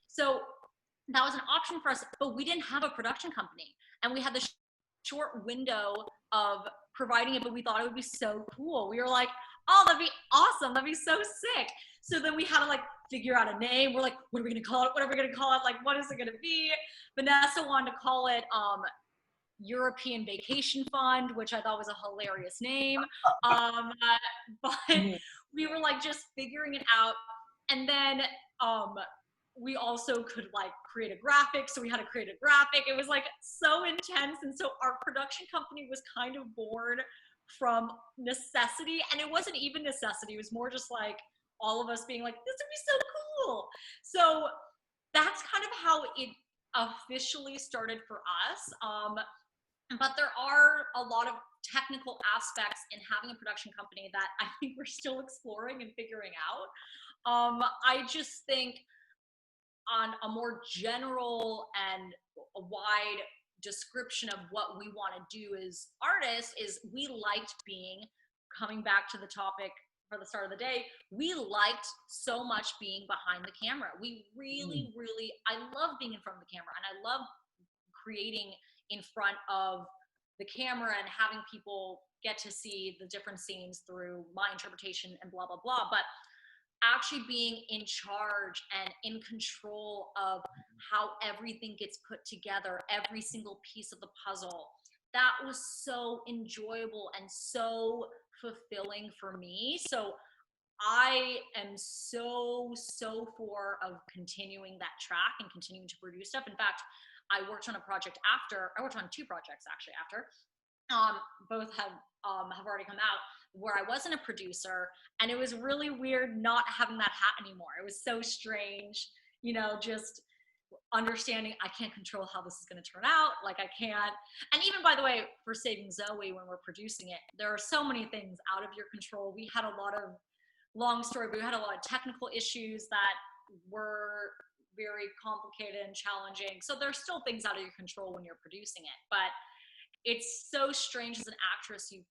So that was an option for us, but we didn't have a production company. And we had the short window of providing it, but we thought it would be so cool. We were like, oh, that'd be awesome. That'd be so sick. So then we had to like figure out a name. We're like, what are we going to call it? What are we going to call it? Like, what is it going to be? Vanessa wanted to call it European Vacation Fund, which I thought was a hilarious name. But we were like just figuring it out. And then we also could like create a graphic. So we had to create a graphic. It was like so intense. And so our production company was kind of born from necessity. And it wasn't even necessity. It was more just like all of us being like, this would be so cool. So that's kind of how it officially started for us. But there are a lot of technical aspects in having a production company that I think we're still exploring and figuring out. I just think on a more general and a wide description of what we want to do as artists is we liked coming back to the topic for the start of the day, we liked so much being behind the camera. We really, really, I love being in front of the camera, and I love creating in front of the camera and having people get to see the different scenes through my interpretation and blah, blah, blah. But actually being in charge and in control of how everything gets put together, every single piece of the puzzle, that was so enjoyable and so fulfilling for me. So I am so for of continuing that track and continuing to produce stuff. In fact, I worked on a project after, I worked on 2 projects actually after, both have already come out, where I wasn't a producer, and it was really weird not having that hat anymore. It was so strange, you know, just understanding I can't control how this is going to turn out. Like I can't. And even, by the way, for Saving Zoe, when we're producing it, there are so many things out of your control. We had a lot of, long story, but we had a lot of technical issues that were very complicated and challenging. So there's still things out of your control when you're producing it. But it's so strange as an actress. You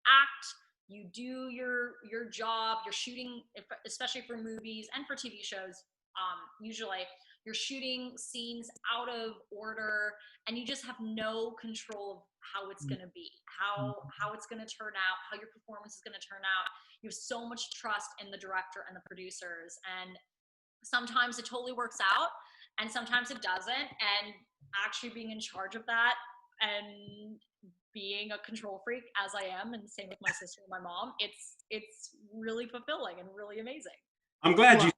act, you do your job, you're shooting, especially for movies and for TV shows. Usually you're shooting scenes out of order, and you just have no control of how it's going to be, how it's going to turn out, how your performance is going to turn out. You have so much trust in the director and the producers, and sometimes it totally works out and sometimes it doesn't. And actually being in charge of that and being a control freak as I am, and same with my sister and my mom, it's really fulfilling and really amazing. I'm glad you said it.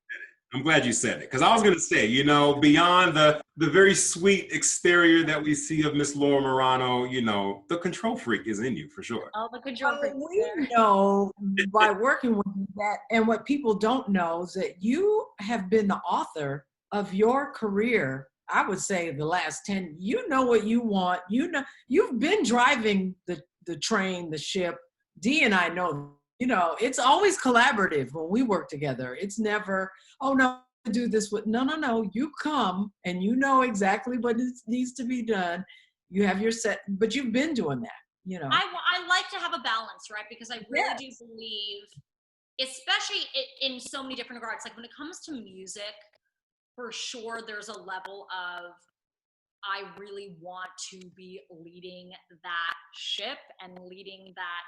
I'm glad you said it, because I was going to say, you know, beyond the very sweet exterior that we see of Miss Laura Marano, you know, the control freak is in you for sure. Oh, the control freak. We know by working with you that, and what people don't know is that you have been the author of your career. I would say the last 10, you know what you want. You know, you've been driving the train, the ship. Dee and I know, you know, it's always collaborative when we work together. It's never, oh no, do this with, no. You come and you know exactly what needs to be done. You have your set, but you've been doing that, you know. I like to have a balance, right? Because I really do believe, especially in so many different regards, like when it comes to music, for sure there's a level of, I really want to be leading that ship and leading that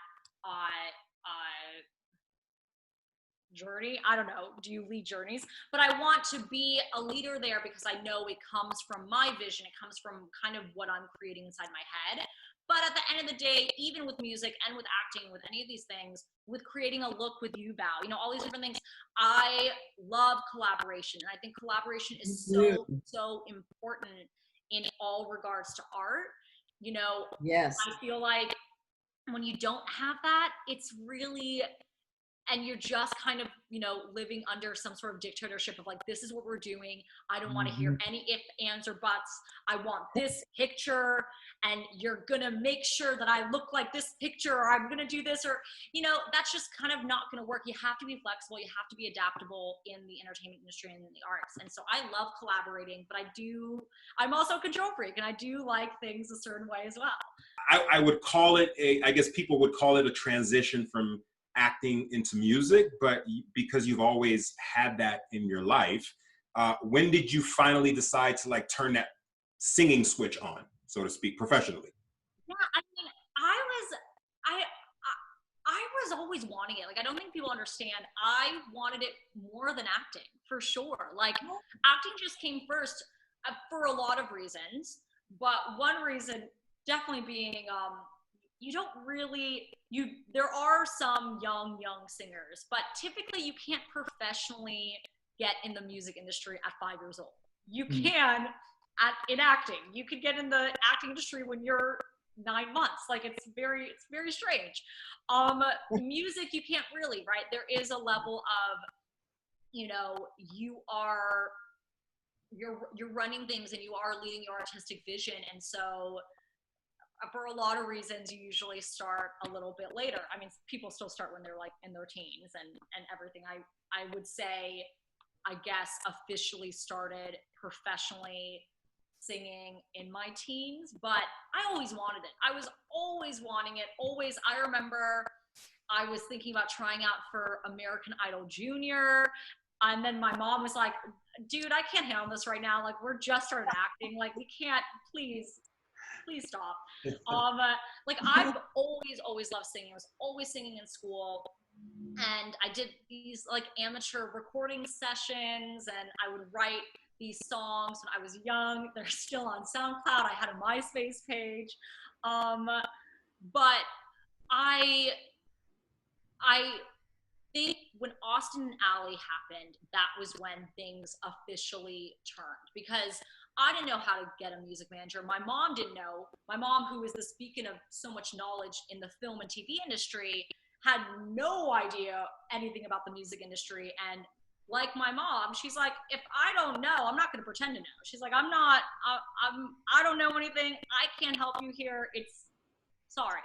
journey. I don't know, do you lead journeys? But I want to be a leader there because I know it comes from my vision. It comes from kind of what I'm creating inside my head. But at the end of the day, even with music and with acting, with any of these things, with creating a look with you, Val, you know, all these different things, I love collaboration. And I think collaboration is so important in all regards to art. You know, yes, I feel like when you don't have that, it's really, and you're just kind of, you know, living under some sort of dictatorship of like, this is what we're doing. I don't want to hear any ifs, ands, or buts. I want this picture, and you're going to make sure that I look like this picture, or I'm going to do this, or, you know, that's just kind of not going to work. You have to be flexible. You have to be adaptable in the entertainment industry and in the arts. And so I love collaborating, but I'm also a control freak, and I do like things a certain way as well. I would call it I guess people would call it a transition from acting into music, but because you've always had that in your life, when did you finally decide to like turn that singing switch on, so to speak, professionally? Yeah, I mean, I was always wanting it. Like, I don't think people understand. I wanted it more than acting, for sure. Like, acting just came first for a lot of reasons, but one reason definitely being you don't really, there are some young singers, but typically you can't professionally get in the music industry at 5 years old. You can in acting. You could get in the acting industry when you're 9 months. Like it's very strange. Music, you can't really, right? There is a level of, you know, you're running things and you are leading your artistic vision. And so for a lot of reasons, you usually start a little bit later. I mean, people still start when they're like in their teens and everything. I would say, I guess, officially started professionally singing in my teens, but I always wanted it. I was always wanting it, always. I remember I was thinking about trying out for American Idol Junior, and then my mom was like, dude, I can't handle this right now. Like, we're just started acting. Like, we can't, please. Please stop. Like I've always loved singing. I was always singing in school. And I did these like amateur recording sessions, and I would write these songs when I was young. They're still on SoundCloud. I had a MySpace page. But I think when Austin and Ally happened, that was when things officially turned, because I didn't know how to get a music manager. My mom didn't know. My mom, who is the beacon of so much knowledge in the film and TV industry, had no idea anything about the music industry. And like my mom, she's like, if I don't know, I'm not going to pretend to know. She's like, I don't know anything. I can't help you here. It's sorry.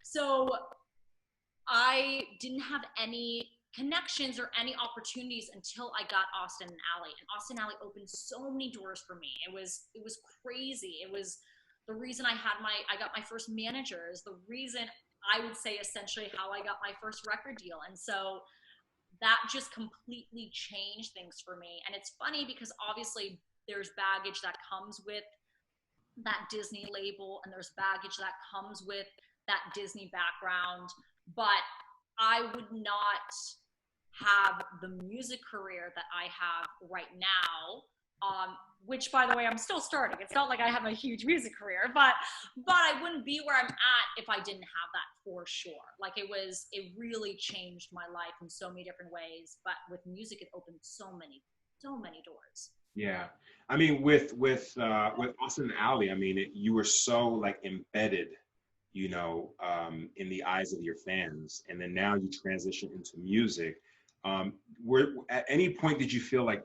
So I didn't have any connections or any opportunities until I got Austin and Ally. And Austin and Ally opened so many doors for me. It was crazy. It was the reason I got my first managers, the reason I would say essentially how I got my first record deal. And so that just completely changed things for me. And it's funny because obviously there's baggage that comes with that Disney label, and there's baggage that comes with that Disney background, but I would not have the music career that I have right now, which, by the way, I'm still starting. It's not like I have a huge music career, but I wouldn't be where I'm at if I didn't have that, for sure. Like it really changed my life in so many different ways, but with music, it opened so many doors. Yeah. I mean, with Austin and Ally, I mean, you were so like embedded, you know, in the eyes of your fans. And then now you transition into music. At any point did you feel like,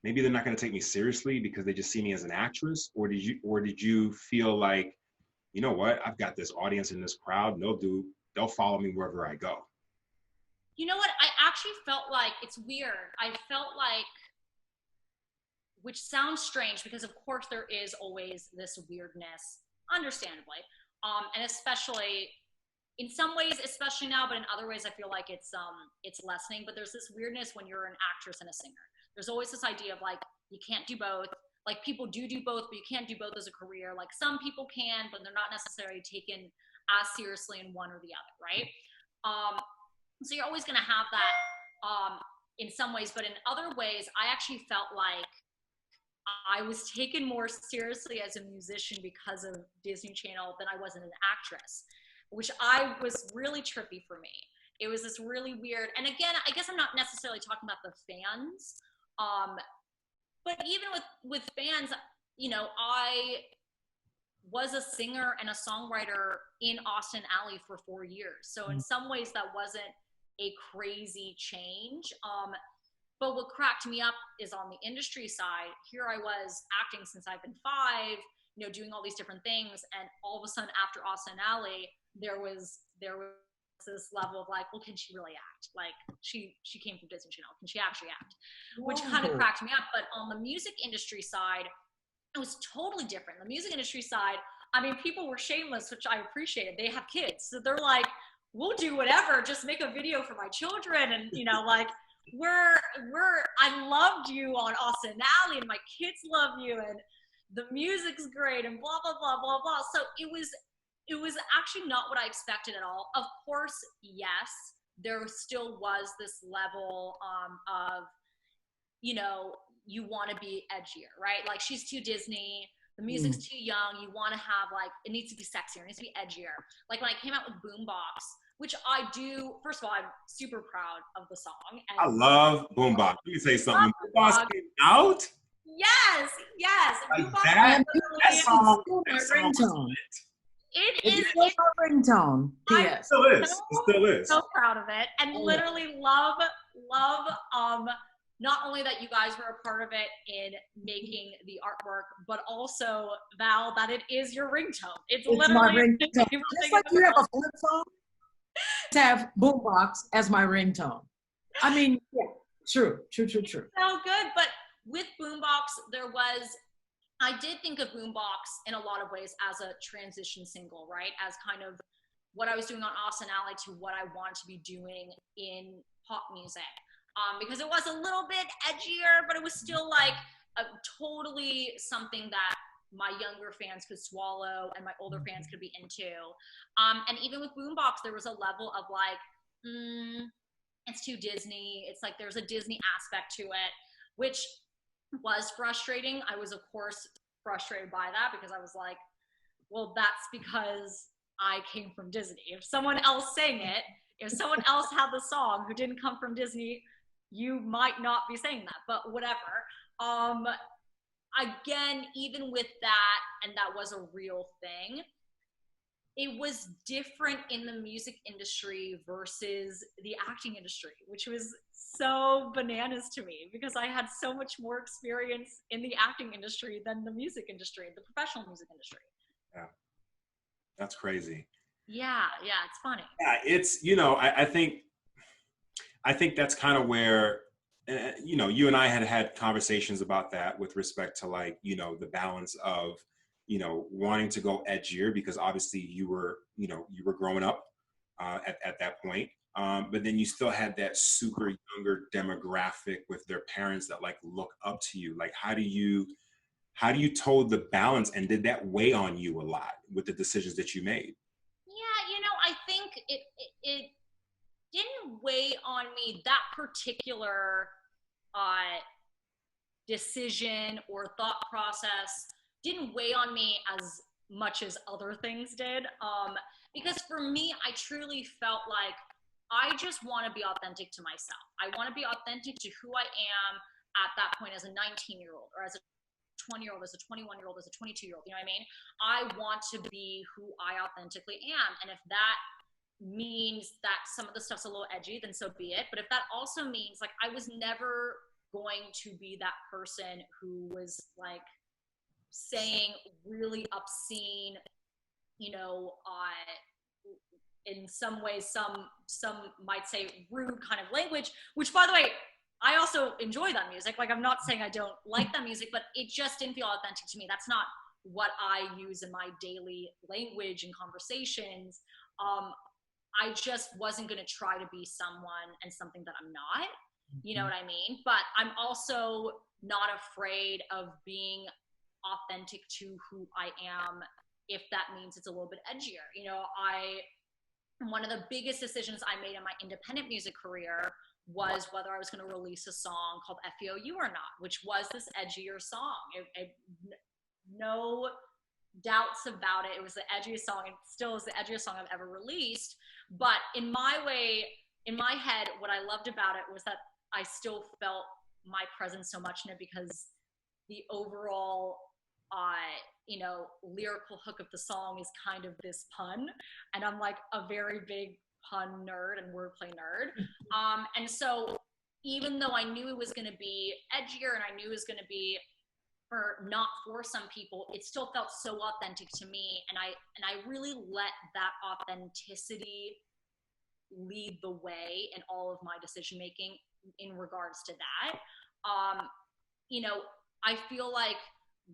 maybe they're not going to take me seriously because they just see me as an actress? Or did you feel like, you know what, I've got this audience in this crowd, they'll follow me wherever I go? You know what, I actually felt like, it's weird. I felt like, which sounds strange because of course there is always this weirdness, understandably. And especially in some ways, especially now, but in other ways, I feel like it's lessening. But there's this weirdness when you're an actress and a singer. There's always this idea of like, you can't do both. Like people do both, but you can't do both as a career. Like some people can, but they're not necessarily taken as seriously in one or the other, right? So you're always gonna have that in some ways, but in other ways, I actually felt like I was taken more seriously as a musician because of Disney Channel than I was as an actress, which was really trippy for me. It was this really weird, and again, I guess I'm not necessarily talking about the fans, but even with fans, you know, I was a singer and a songwriter in Austin Alley for 4 years. So in some ways that wasn't a crazy change. But what cracked me up is on the industry side, here I was acting since I've been 5, you know, doing all these different things. And all of a sudden after Austin Alley, there was this level of like, well, can she really act? Like she came from Disney Channel. Can she actually act? Which kind of cracked me up. But on the music industry side, it was totally different. The music industry side, I mean, people were shameless, which I appreciated. They have kids. So they're like, we'll do whatever, just make a video for my children. And, you know, like, I loved you on Austin Alley and my kids love you and the music's great and blah, blah, blah, blah, blah. So it was actually not what I expected at all. Of course, yes, there still was this level of, you know, you want to be edgier, right? Like she's too Disney, the music's too young, you want to have like, it needs to be sexier, it needs to be edgier. Like when I came out with Boombox, which I do, first of all, I'm super proud of the song. And I love Boombox. Let me say something. Boombox came out? Yes. Like that song It's my ringtone. It It's is still my ringtone. It still is. It still is. So proud of it, and literally love not only that you guys were a part of it in making the artwork, but also Val, that it is your ringtone. It's literally my ringtone. Just like you have a flip phone, to have Boombox as my ringtone. I mean, yeah, true. So good, but with Boombox, I did think of Boombox in a lot of ways as a transition single, right? As kind of what I was doing on Austin Alley to what I want to be doing in pop music. Because it was a little bit edgier, but it was still like totally something that my younger fans could swallow and my older fans could be into. And even with Boombox, there was a level of like, it's too Disney. It's like there's a Disney aspect to it, which was frustrating. I was, of course, frustrated by that because I was like, well, that's because I came from Disney. If someone else sang it, if someone else had the song who didn't come from Disney, you might not be saying that, but whatever. Again, even with that, and that was a real thing, it was different in the music industry versus the acting industry, which was so bananas to me because I had so much more experience in the acting industry than the music industry, the professional music industry. Yeah, that's crazy. Yeah, it's funny. Yeah, it's, I think that's kind of where, you and I had conversations about that with respect to like, the balance of, wanting to go edgier because obviously you were growing up at that point. But then you still had that super younger demographic with their parents that like look up to you. Like, how do you toe the balance, and did that weigh on you a lot with the decisions that you made? Yeah, I think it didn't weigh on me, that particular decision or thought process didn't weigh on me as much as other things did. Because for me, I truly felt like I just want to be authentic to myself. I want to be authentic to who I am at that point as a 19-year-old or as a 20-year-old, as a 21-year-old, as a 22-year-old, you know what I mean? I want to be who I authentically am. And if that means that some of the stuff's a little edgy, then so be it. But if that also means like I was never going to be that person who was like saying really obscene, in some ways, some might say rude kind of language, which by the way, I also enjoy that music. Like, I'm not saying I don't like that music, but it just didn't feel authentic to me. That's not what I use in my daily language and conversations. I just wasn't going to try to be someone and something that I'm not. You know what I mean? But I'm also not afraid of being authentic to who I am if that means it's a little bit edgier. One of the biggest decisions I made in my independent music career was whether I was going to release a song called FEOU or not, which was this edgier song. No doubts about it. It was the edgiest song, and still is the edgiest song I've ever released. But in my head, what I loved about it was that I still felt my presence so much in it because the overall lyrical hook of the song is kind of this pun, and I'm like a very big pun nerd and wordplay nerd. And so even though I knew it was going to be edgier and I knew it was going to be not for some people, it still felt so authentic to me, and I really let that authenticity lead the way in all of my decision making in regards to that. I feel like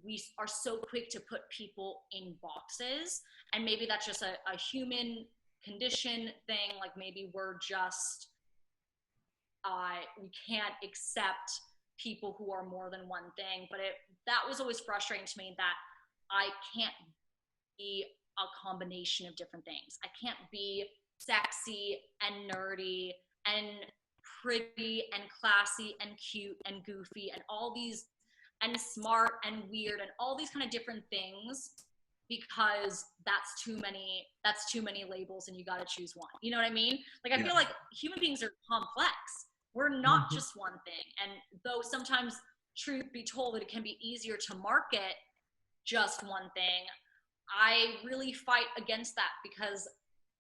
we are so quick to put people in boxes, and maybe that's just a human condition thing. Like maybe we're just we can't accept people who are more than one thing. But that was always frustrating to me, that I can't be a combination of different things. I can't be sexy and nerdy and pretty and classy and cute and goofy and all these, and smart and weird and all these kind of different things, because that's too many labels and you got to choose one. You know what I mean? Like, I feel like human beings are complex. We're not just one thing. And though sometimes, truth be told, that it can be easier to market just one thing, I really fight against that because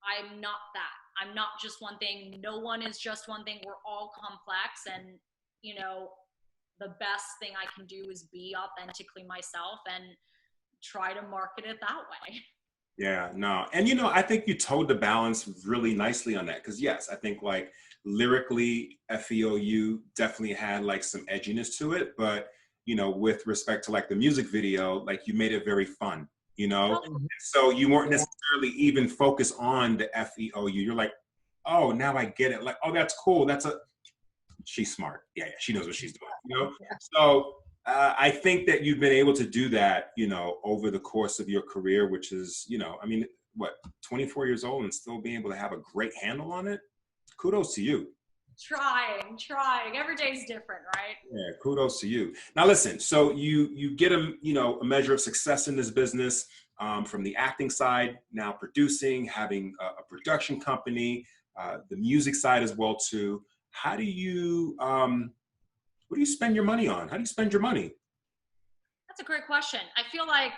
I'm not that. I'm not just one thing. No one is just one thing. We're all complex, and the best thing I can do is be authentically myself and try to market it that way. Yeah, no. And I think you towed the balance really nicely on that. Cause yes, I think like lyrically FEOU definitely had like some edginess to it, but with respect to like the music video, like you made it very fun, so you weren't necessarily even focused on the FEOU. You're like, oh, now I get it. Like, oh, that's cool. She's smart. Yeah, she knows what she's doing, So I think that you've been able to do that, you know, over the course of your career, which is, you know, I mean, what, 24 years old and still being able to have a great handle on it. Kudos to you. Trying. Every day's different, right? Yeah, kudos to you. Now, listen. So you get a measure of success in this business, from the acting side, now producing, having a production company, the music side as well too. How do you what do you spend your money on? How do you spend your money? That's a great question. I feel like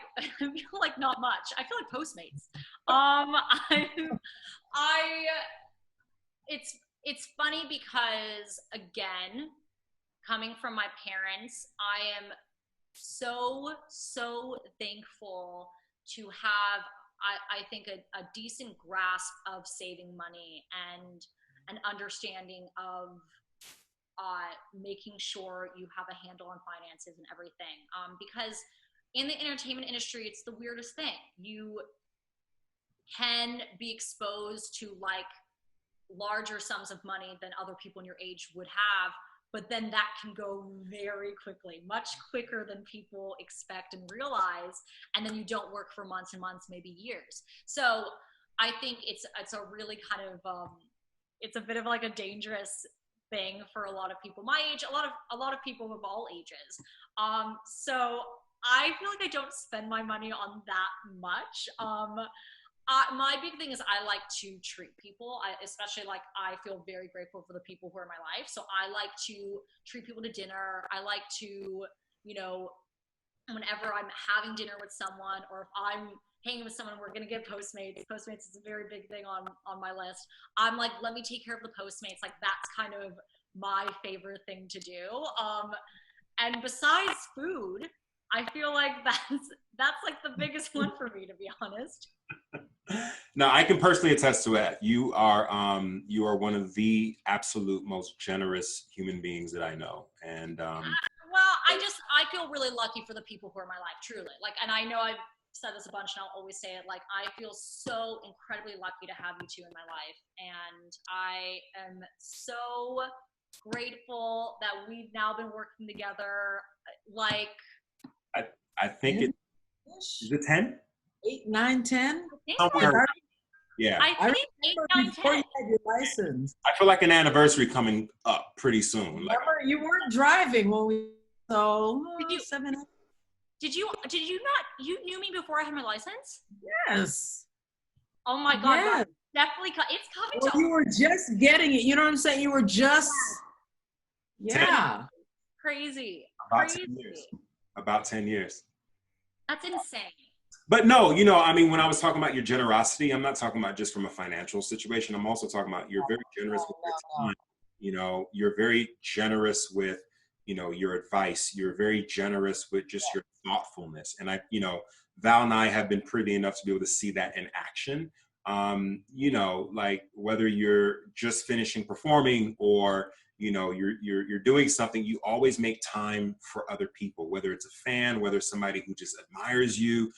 not much. I feel like Postmates. I it's funny because, again, coming from my parents, I am so thankful to have, I think, a decent grasp of saving money and an understanding of making sure you have a handle on finances and everything. Because in the entertainment industry, it's the weirdest thing. You can be exposed to like larger sums of money than other people in your age would have, but then that can go very quickly, much quicker than people expect and realize, and then you don't work for months and months, maybe years. So I think it's a really kind of it's a bit of like a dangerous thing for a lot of people my age, a lot of people of all ages. So I feel like I don't spend my money on that much. My big thing is I like to treat people. Especially like I feel very grateful for the people who are in my life. So I like to treat people to dinner. I like to, you know, whenever I'm having dinner with someone or if I'm hanging with someone, we're going to get Postmates. Postmates is a very big thing on my list. I'm like, let me take care of the Postmates. Like that's kind of my favorite thing to do. And besides food, I feel like that's like the biggest one for me, to be honest. Now, I can personally attest to it. You are one of the absolute most generous human beings that I know. And well, I feel really lucky for the people who are in my life, truly. Like, and I know I've said this a bunch and I'll always say it, like, I feel so incredibly lucky to have you two in my life. And I am so grateful that we've now been working together. Like, I think is it 10? 8, 9, 10? Somewhere. Yeah. I think 8, 9, 10. Before you had your license. I feel like an anniversary coming up pretty soon. Remember, you weren't driving when we, so Did you, 7, 8. Did you not, you knew me before I had my license? Yes. Oh my God. Yes. Definitely, it's coming Well, to. you were just getting it. You know what I'm saying? You were just, yeah. Crazy. About 10 years. About 10 years. That's insane. But no, you know, I mean, when I was talking about your generosity, I'm not talking about just from a financial situation. I'm also talking about you're very generous with your time. You know, you're very generous with, you know, your advice. You're very generous with just your thoughtfulness. And you know, Val and I have been privy enough to be able to see that in action. You know, like whether you're just finishing performing or, you know, you're doing something, you always make time for other people, whether it's a fan, whether it's somebody who just admires you,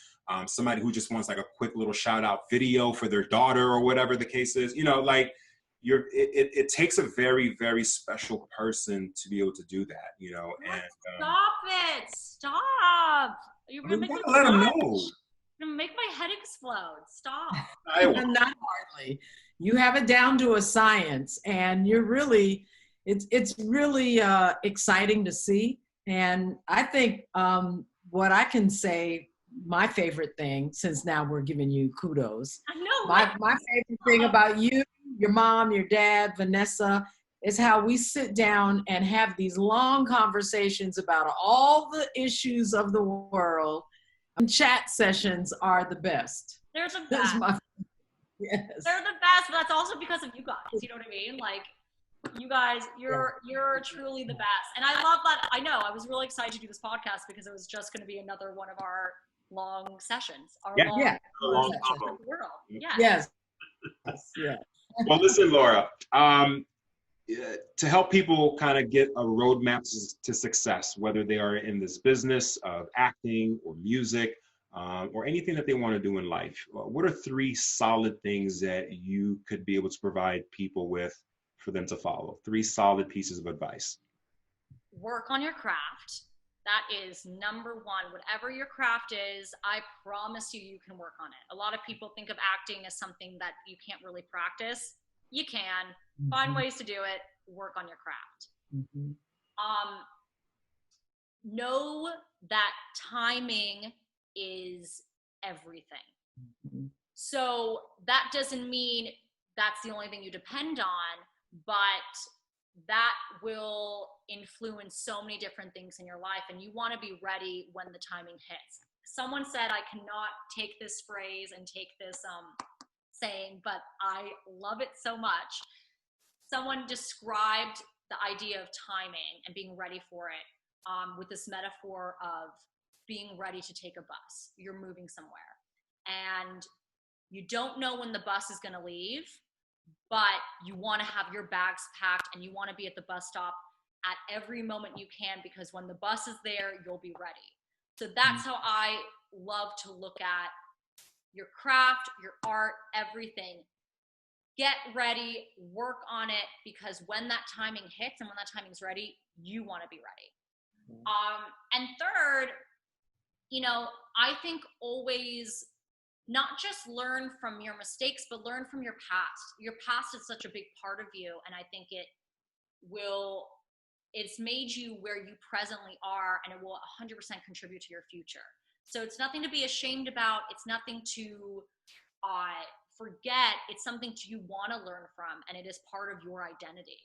somebody who just wants like a quick little shout out video for their daughter or whatever the case is, you know, like it takes a very, very special person to be able to do that, you know. And Stop. You're gonna make me let them know. You're gonna make my head explode. Stop. Not hardly. You have it down to a science, and you're really, it's really exciting to see. And I think what I can say, my favorite thing, since now we're giving you kudos. I know. My favorite thing about you, your mom, your dad, Vanessa, is how we sit down and have these long conversations about all the issues of the world. And chat sessions are the best. They're the best. Yes. They're the best, but that's also because of you guys. You know what I mean? Like, you guys, you're truly the best. And I love that. I know. I was really excited to do this podcast because it was just going to be another one of our long sessions. Long world. Yes. Yeah. Well, listen, Laura, to help people kind of get a roadmap to success, whether they are in this business of acting or music or anything that they want to do in life, what are 3 solid things that you could be able to provide people with for them to follow? 3 solid pieces of advice. Work on your craft. That is number one. Whatever your craft is, I promise you, you can work on it. A lot of people think of acting as something that you can't really practice. You can. Find ways to do it. Work on your craft. Know that timing is everything. So that doesn't mean that's the only thing you depend on, but that will influence so many different things in your life, and you want to be ready when the timing hits. Someone said, I cannot take this phrase and take this saying, but I love it so much. Someone described the idea of timing and being ready for it with this metaphor of being ready to take a bus. You're moving somewhere and you don't know when the bus is going to leave, but you want to have your bags packed and you want to be at the bus stop at every moment you can, because when the bus is there, you'll be ready. So that's how I love to look at your craft, your art, everything. Get ready, work on it, because when that timing hits and when that timing's ready, you want to be ready. And third, you know, I think always not just learn from your mistakes, but learn from your past. Your past is such a big part of you, and I think it's made you where you presently are, and it will 100% contribute to your future. So it's nothing to be ashamed about. It's nothing to forget. It's something you want to learn from, and it is part of your identity.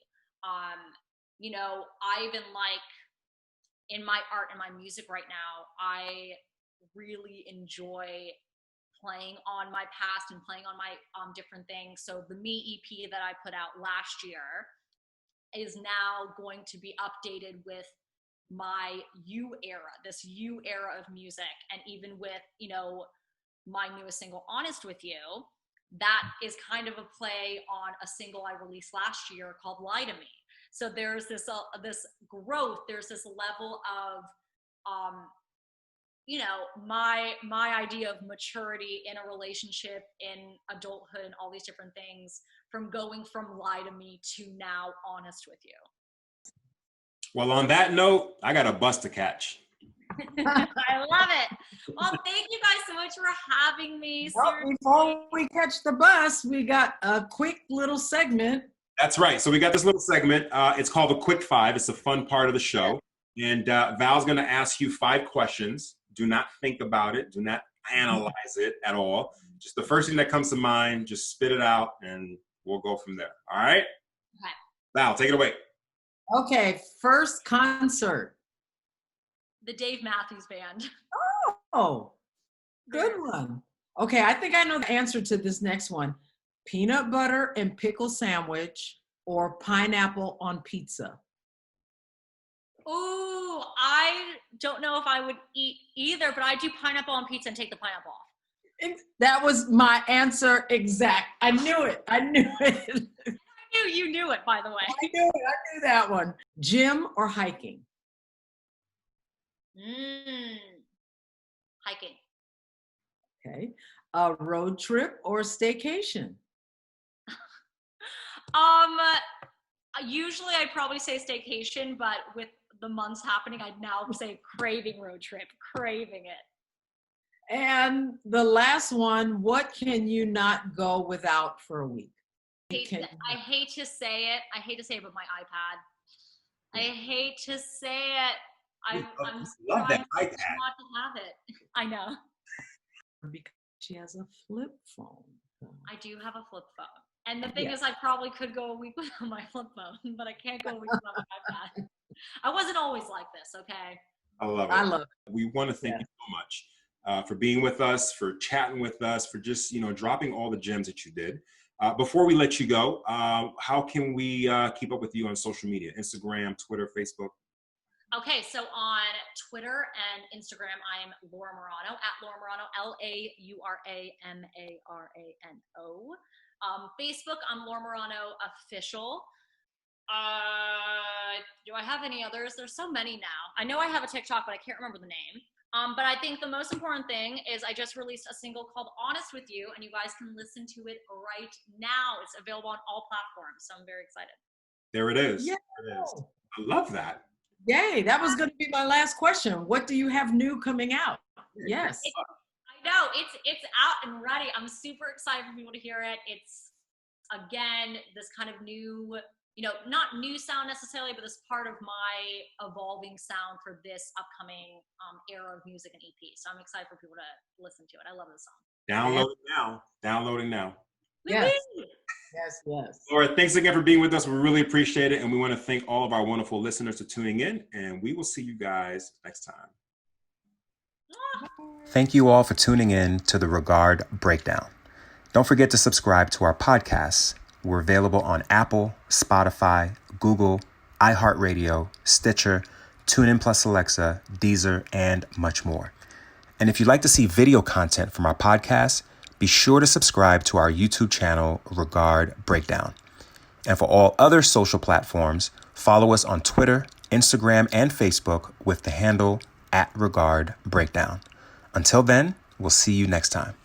You know, I even like in my art and my music right now, I really enjoy playing on my past and playing on my different things. So the Me EP that I put out last year is now going to be updated with my You era, this You era of music. And even with, you know, my newest single, Honest With You, that is kind of a play on a single I released last year called Lie to Me. So there's this growth, there's this level of, you know, my idea of maturity in a relationship, in adulthood, and all these different things, from going from Lie to Me to now Honest With You. Well, on that note, I got a bus to catch. I love it. Well, thank you guys so much for having me. Well, before we catch the bus, we got a quick little segment. That's right. So we got this little segment. It's called the Quick Five. It's a fun part of the show. And Val's going to ask you 5 questions. Do not think about it. Do not analyze it at all. Just the first thing that comes to mind, just spit it out and we'll go from there. All right? Okay. Val, take it away. Okay, first concert. The Dave Matthews Band. Oh, good one. Okay, I think I know the answer to this next one. Peanut butter and pickle sandwich or pineapple on pizza? Ooh, I don't know if I would eat either, but I do pineapple on pizza and take the pineapple off. That was my answer exact. I knew it. I knew it. I knew you knew it, by the way. I knew it. I knew that one. Gym or hiking? Hiking. Okay. A road trip or staycation? Usually I'd probably say staycation, but with the months happening, I'd now say craving road trip, craving it. And the last one, what can you not go without for a week? I hate to say it, but my iPad. I hate to say it. I'm love that trying iPad. not to have it. I know. Because she has a flip phone. I do have a flip phone. And the thing is, I probably could go a week without my flip phone, but I can't go a week without my iPad. I wasn't always like this, okay? I love it. I love it. We want to thank you so much for being with us, for chatting with us, for just, you know, dropping all the gems that you did. Before we let you go, how can we keep up with you on social media? Instagram, Twitter, Facebook? Okay, so on Twitter and Instagram, I am Laura Marano, at Laura Marano, LauraMarano. Facebook, I'm Laura Marano Official. Do I have any others? There's so many now. I know I have a TikTok, but I can't remember the name. But I think the most important thing is I just released a single called Honest With You, and you guys can listen to it right now. It's available on all platforms, so I'm very excited. There it is. Yeah. There it is. I love that. Yay, that was going to be my last question. What do you have new coming out? Yes. I know it's out and ready. I'm super excited for people to hear it. It's again this kind of new, not new sound necessarily, but this part of my evolving sound for this upcoming era of music and EP. So I'm excited for people to listen to it. I love this song. Download it now. Downloading now. Yes. Yes, yes. Laura, thanks again for being with us. We really appreciate it. And we want to thank all of our wonderful listeners for tuning in. And we will see you guys next time. Thank you all for tuning in to the Regard Breakdown. Don't forget to subscribe to our podcasts. We're available on Apple, Spotify, Google, iHeartRadio, Stitcher, TuneIn Plus Alexa, Deezer, and much more. And if you'd like to see video content from our podcast, be sure to subscribe to our YouTube channel, Regard Breakdown. And for all other social platforms, follow us on Twitter, Instagram, and Facebook with the handle @Regard Breakdown. Until then, we'll see you next time.